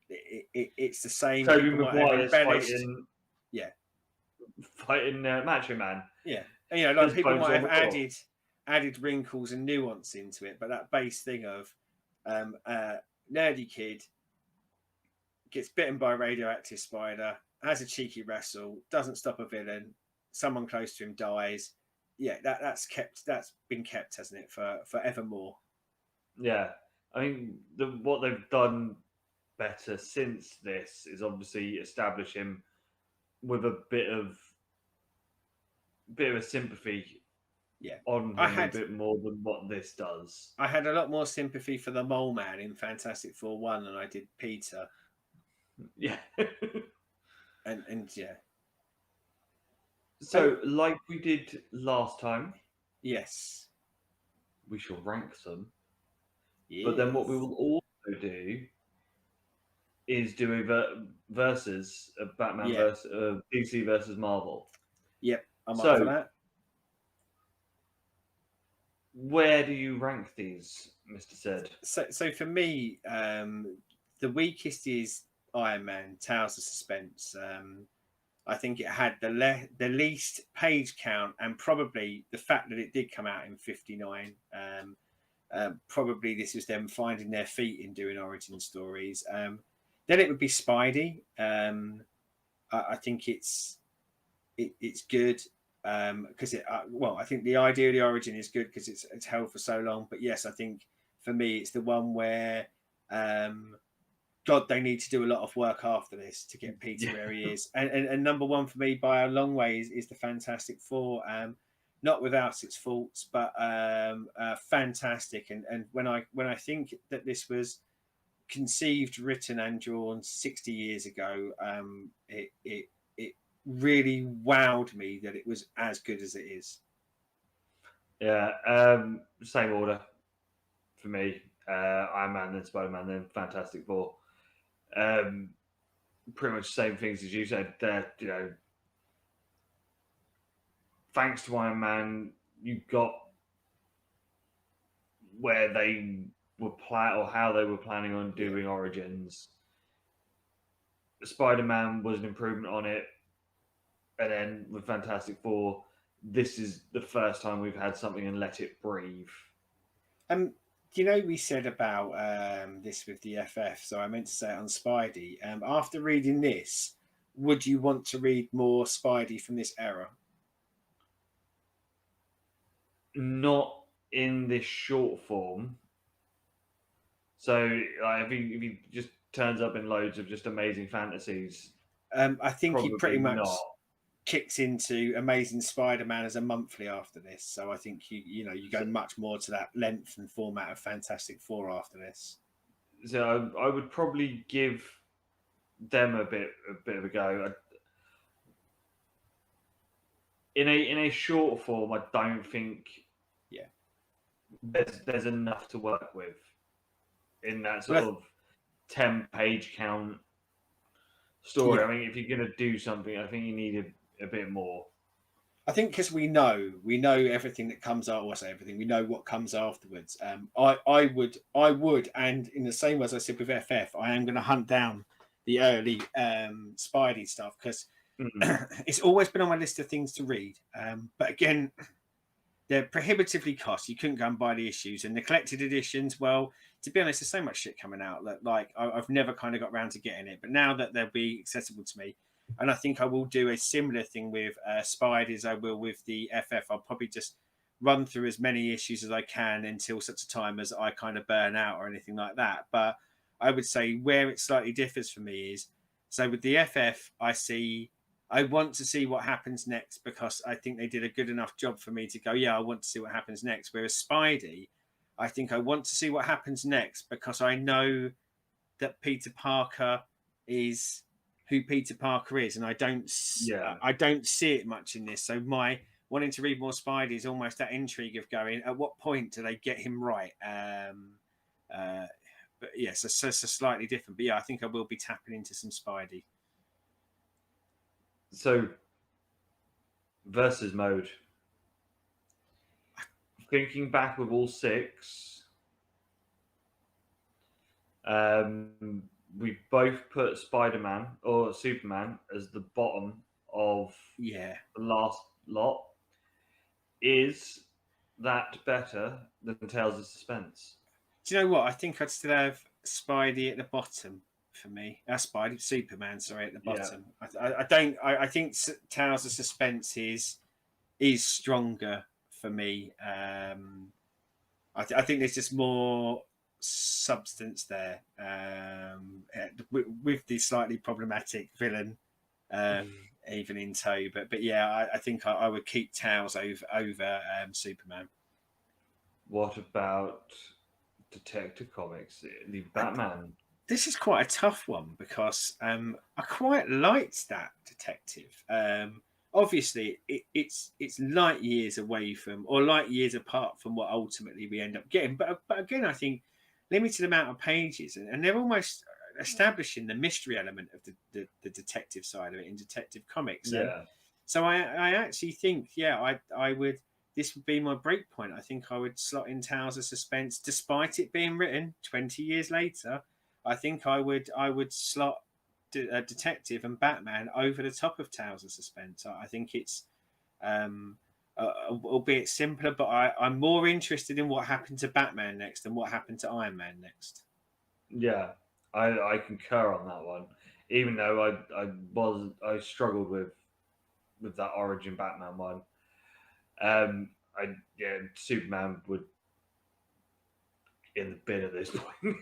it's the same. Tobey People might have Maguire's embellished. Fighting Macho Man. Yeah, and, like, His people bones might on have the floor. added wrinkles and nuance into it, but that base thing of nerdy kid gets bitten by a radioactive spider, has a cheeky wrestle, doesn't stop a villain, someone close to him dies. Yeah, that's been kept, hasn't it, for forevermore. Yeah, I mean, what they've done better since this is obviously establish him with a bit of a sympathy. Yeah, on him a bit more than what this does. I had a lot more sympathy for the Mole Man in Fantastic Four 1 than I did Peter. Yeah. and yeah. So, like we did last time, yes, we shall rank them. Yes. But then what we will also do is do a versus a Batman versus DC versus Marvel. Yep, I'm up for that. Where do you rank these, Mr. Sed? So for me, the weakest is Iron Man, Tales of Suspense. I think it had the least page count, and probably the fact that it did come out in 59 Probably this was them finding their feet in doing origin stories. Then it would be Spidey. I think it's good because I think the idea of the origin is good because it's held for so long. But yes, I think for me it's the one where God, they need to do a lot of work after this to get Peter where he is. And number one for me by a long way is the Fantastic Four. Not without its faults, but fantastic. And when I think that this was conceived, written, and drawn 60 years ago, it really wowed me that it was as good as it is. Yeah, same order for me. Iron Man, then Spider-Man, then Fantastic Four. Pretty much the same things as you said. Thanks to Iron Man, you got where they were or how they were planning on doing Origins. Spider-Man was an improvement on it, and then with Fantastic Four, this is the first time we've had something and let it breathe. We said about this with the FF, so I meant to say it on Spidey. After reading this, would you want to read more Spidey from this era? Not in this short form. So if he just turns up in loads of just amazing fantasies, I think he pretty much not. Kicks into Amazing Spider-Man as a monthly after this. So I think you go much more to that length and format of Fantastic Four after this. So I would probably give them a bit of a go. In a short form, I don't think there's enough to work with in that sort of 10-page count story. I mean, if you're going to do something, I think you need a bit more. I think because we know everything that comes out. I say everything. We know what comes afterwards. I would, and in the same way as I said with FF, I am going to hunt down the early Spidey stuff because it's always been on my list of things to read. But again, they're prohibitively cost. You couldn't go and buy the issues, and the collected editions. Well, to be honest, there's so much shit coming out that I've never kind of got around to getting it. But now that they'll be accessible to me. And I think I will do a similar thing with Spidey as I will with the FF. I'll probably just run through as many issues as I can until such a time as I kind of burn out or anything like that. But I would say where it slightly differs for me is, so with the FF, I want to see what happens next because I think they did a good enough job for me to go, I want to see what happens next. Whereas Spidey, I think I want to see what happens next because I know that Peter Parker is who Peter Parker is, and I don't see it much in this. So my wanting to read more Spidey is almost that intrigue of going, at what point do they get him right? But yes, so slightly different. But I think I will be tapping into some Spidey. So versus mode. Thinking back with all 6, we both put Spider-Man or Superman as the bottom of the last lot. Is that better than Tales of Suspense? Do you know what? I think I'd still have Spidey at the bottom for me. Superman, sorry, at the bottom. Yeah. I think Tales of Suspense is stronger for me. I think there's just more substance there with the slightly problematic villain even in tow, but I think I would keep Tales over Superman. What about Detective Comics, the Batman? This is quite a tough one because I quite liked that detective. Obviously it's light years away from, or light years apart from what ultimately we end up getting, but again I think limited amount of pages, and they're almost establishing the mystery element of the detective side of it in Detective Comics. So I actually think I would, this would be my break point. I think I would slot in Tales of Suspense, despite it being written 20 years later. I think I would slot Detective and Batman over the top of Tales of Suspense. I think it's albeit simpler. But I'm more interested in what happened to Batman next than what happened to Iron Man next. Yeah, I concur on that one. Even though I struggled with that origin Batman one. Superman would in the bin at this point.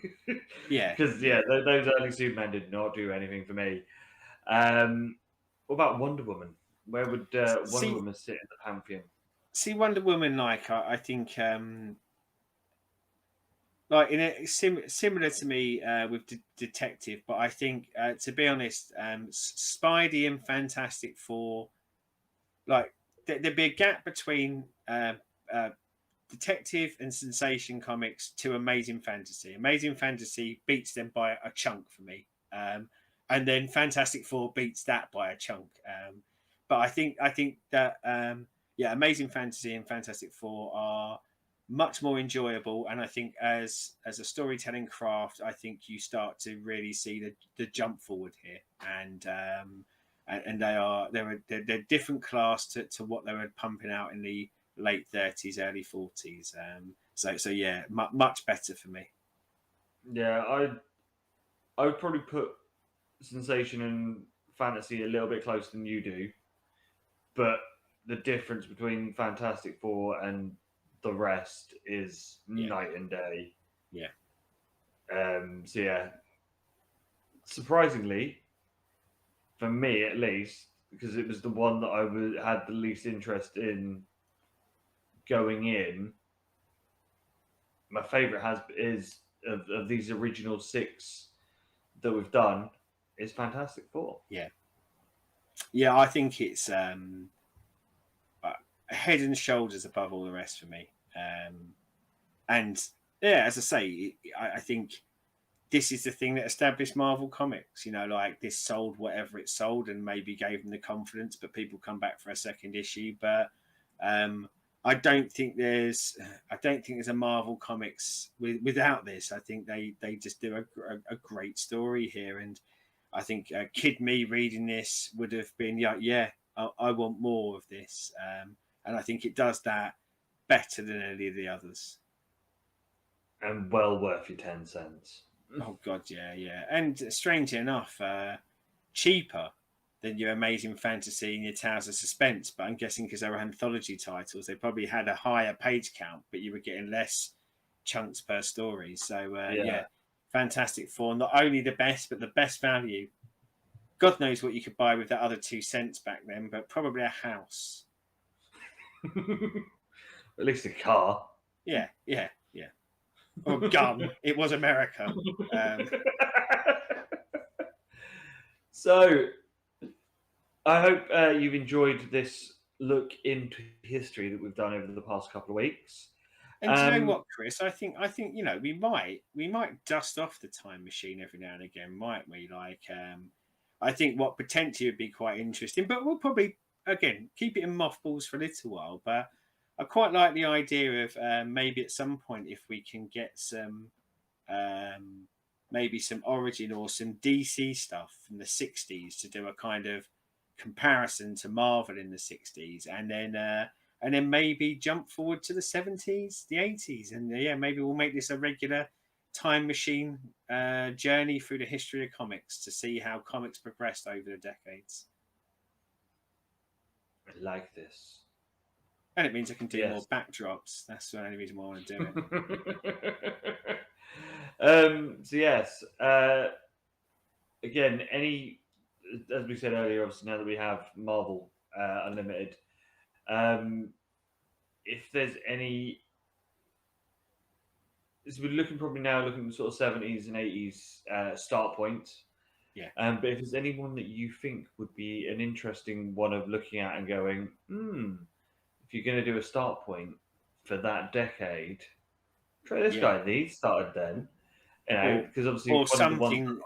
Yeah, Because those early Superman did not do anything for me. What about Wonder Woman? Where would Wonder Woman sit in the pantheon? See, Wonder Woman, like I think, like in a similar to me with Detective, but I think to be honest, Spidey and Fantastic Four, like there'd be a gap between uh, Detective and Sensation Comics to Amazing Fantasy. Amazing Fantasy beats them by a chunk for me, and then Fantastic Four beats that by a chunk. But I think that Amazing Fantasy and Fantastic Four are much more enjoyable, and I think as a storytelling craft, I think you start to really see the jump forward here, and they're different class to what they were pumping out in the late 30s, early 40s. So yeah, much better for me. Yeah, I would probably put Sensation and Fantasy a little bit closer than you do, but the difference between Fantastic Four and the rest is Yeah, night and day. yeah, So yeah, surprisingly, for me at least, because it was the one that had the least interest in going in. My favorite is of these original six that we've done is Fantastic Four. yeah, yeah. I think it's head and shoulders above all the rest for me. And yeah, as I say, I think this is the thing that established Marvel Comics. You know, like this sold whatever it sold, and maybe gave them the confidence. But people come back for a second issue. But I don't think there's a Marvel Comics without this. I think they just do a great story here, and I think kid me reading this would have been I want more of this, and I think it does that better than any of the others. And well worth your 10 cents. Oh God, yeah. And strangely enough, cheaper than your Amazing Fantasy and your Towers of Suspense. But I'm guessing because they were anthology titles, they probably had a higher page count, but you were getting less chunks per story. So Yeah. Fantastic Four, not only the best, but the best value. God knows what you could buy with that other 2 cents back then, but probably a house. At least a car. Yeah. Or a gun. It was America. So, I hope you've enjoyed this look into history that we've done over the past couple of weeks. And do you know what, Chris? I think we might dust off the time machine every now and again, might we? Like, I think what potentially would be quite interesting, but we'll probably again keep it in mothballs for a little while. But I quite like the idea of maybe at some point if we can get some maybe some Origin or some DC stuff from the 60s to do a kind of comparison to Marvel in the 60s, and then maybe jump forward to the 70s, the 80s, and maybe we'll make this a regular time machine journey through the history of comics to see how comics progressed over the decades. I like this. And it means I can do more backdrops. That's the only reason why I want to do it. So yes, again, as we said earlier, obviously now that we have Marvel Unlimited, if there's any, so we're looking sort of 70s and 80s start points. Yeah. But if there's anyone that you think would be an interesting one of looking at and going, if you're going to do a start point for that decade, try this guy. He started then, because obviously or one something of the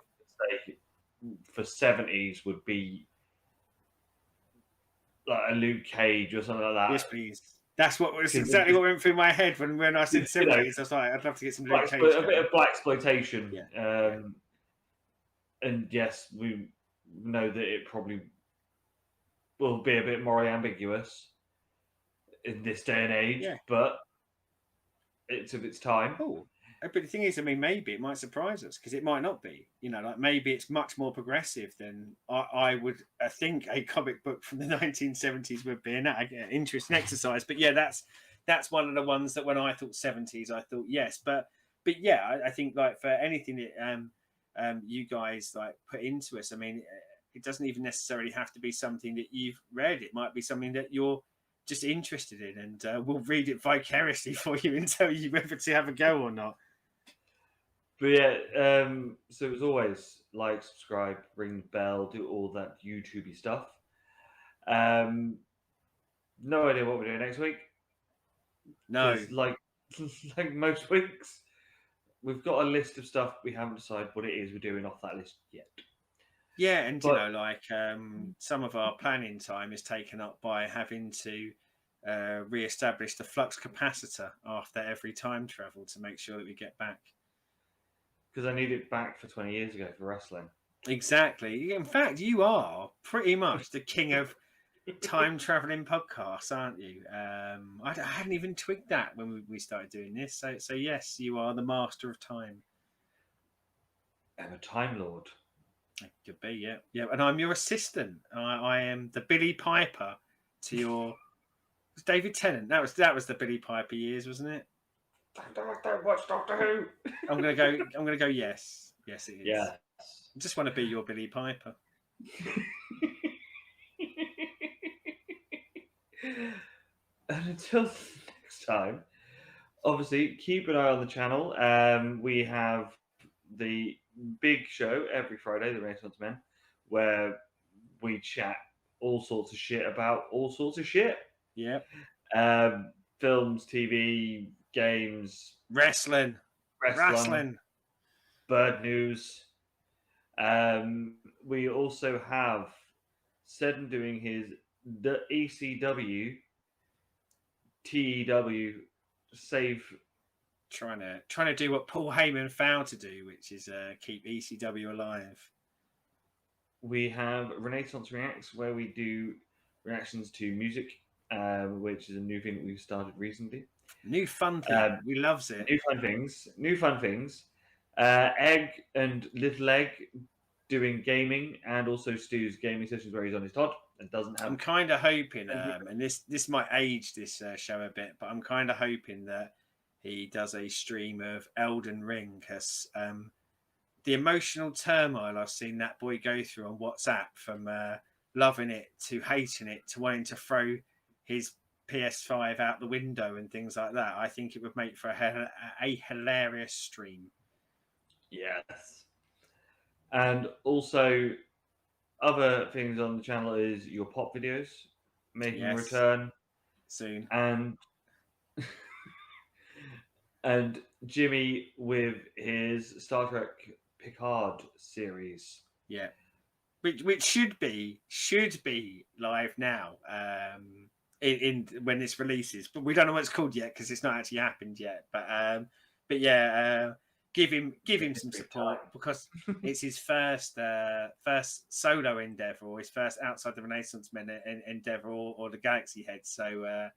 ones for 70s would be like a Luke Cage or something like that. Yes, please. That's exactly what went through my head when I said 70s. I was like, I'd love to get some Luke Cage. A bit of blaxploitation. Yeah. And yes, we know that it probably will be a bit more ambiguous. in this day and age, Yeah. but it's of its time. Oh, but the thing is, I mean, maybe it might surprise us because it might not be. You know, like maybe it's much more progressive than I would think a comic book from the 1970s would be. An interesting exercise, but yeah, that's one of the ones that when I thought 70s, I thought yes, but yeah, I think like for anything that you guys like put into us, I mean, it doesn't even necessarily have to be something that you've read. It might be something that you're just interested in, and we'll read it vicariously for you and tell you whether to have a go or not. But yeah, so as always, like, subscribe, ring the bell, do all that YouTubey stuff. No idea what we're doing next week. No, like like most weeks, we've got a list of stuff. We haven't decided what it is we're doing off that list yet. yeah, and you know, like some of our planning time is taken up by having to re-establish the flux capacitor after every time travel to make sure that we get back. Because I need it back for 20 years ago for wrestling. Exactly. In fact, you are pretty much the king of time traveling podcasts, aren't you? I hadn't even twigged that when we started doing this. So yes, you are the master of time. I'm a Time Lord. It could be, yeah, yeah. And I'm your assistant. I am the Billy Piper to your David Tennant. That was the Billy Piper years, wasn't it? Don't watch Doctor Who. I'm gonna go. Yes, yes, it is. Yes. I just want to be your Billy Piper. And until next time, obviously keep an eye on the channel. We have the big show every Friday, the Renaissance Men, where we chat all sorts of shit about all sorts of shit. Yep. Films, TV, games, wrestling, bird news. We also have Seddon doing his ECW, TEW, save. Trying to do what Paul Heyman failed to do, which is keep ECW alive. We have Renaissance Reacts, where we do reactions to music, which is a new thing that we've started recently. New fun thing. We loves it. New fun things. Egg and Little Egg doing gaming, and also Stu's gaming sessions where he's on his Todd and doesn't have. I'm kind of hoping, and this might age this show a bit, but I'm kind of hoping that he does a stream of Elden Ring, because the emotional turmoil I've seen that boy go through on WhatsApp, from loving it to hating it to wanting to throw his PS5 out the window and things like that, I think it would make for a hilarious stream. Yes. And also, other things on the channel is your pop videos making a return soon, and Jimmy with his Star Trek Picard series. Yeah, which should be live now. In when this releases, but we don't know what it's called yet because it's not actually happened yet. But yeah, give him some support, because it's his first solo endeavor, or his first outside the Renaissance Men endeavor, or the Galaxy Head. So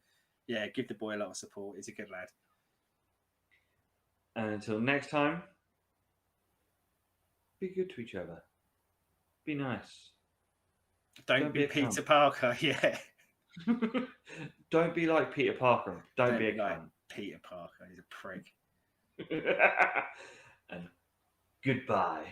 yeah, give the boy a lot of support. He's a good lad. And until next time, be good to each other. Be nice. Don't be Peter Parker. Yeah. Don't be like Peter Parker. Don't be a like cunt. Peter Parker. He's a prick. And goodbye.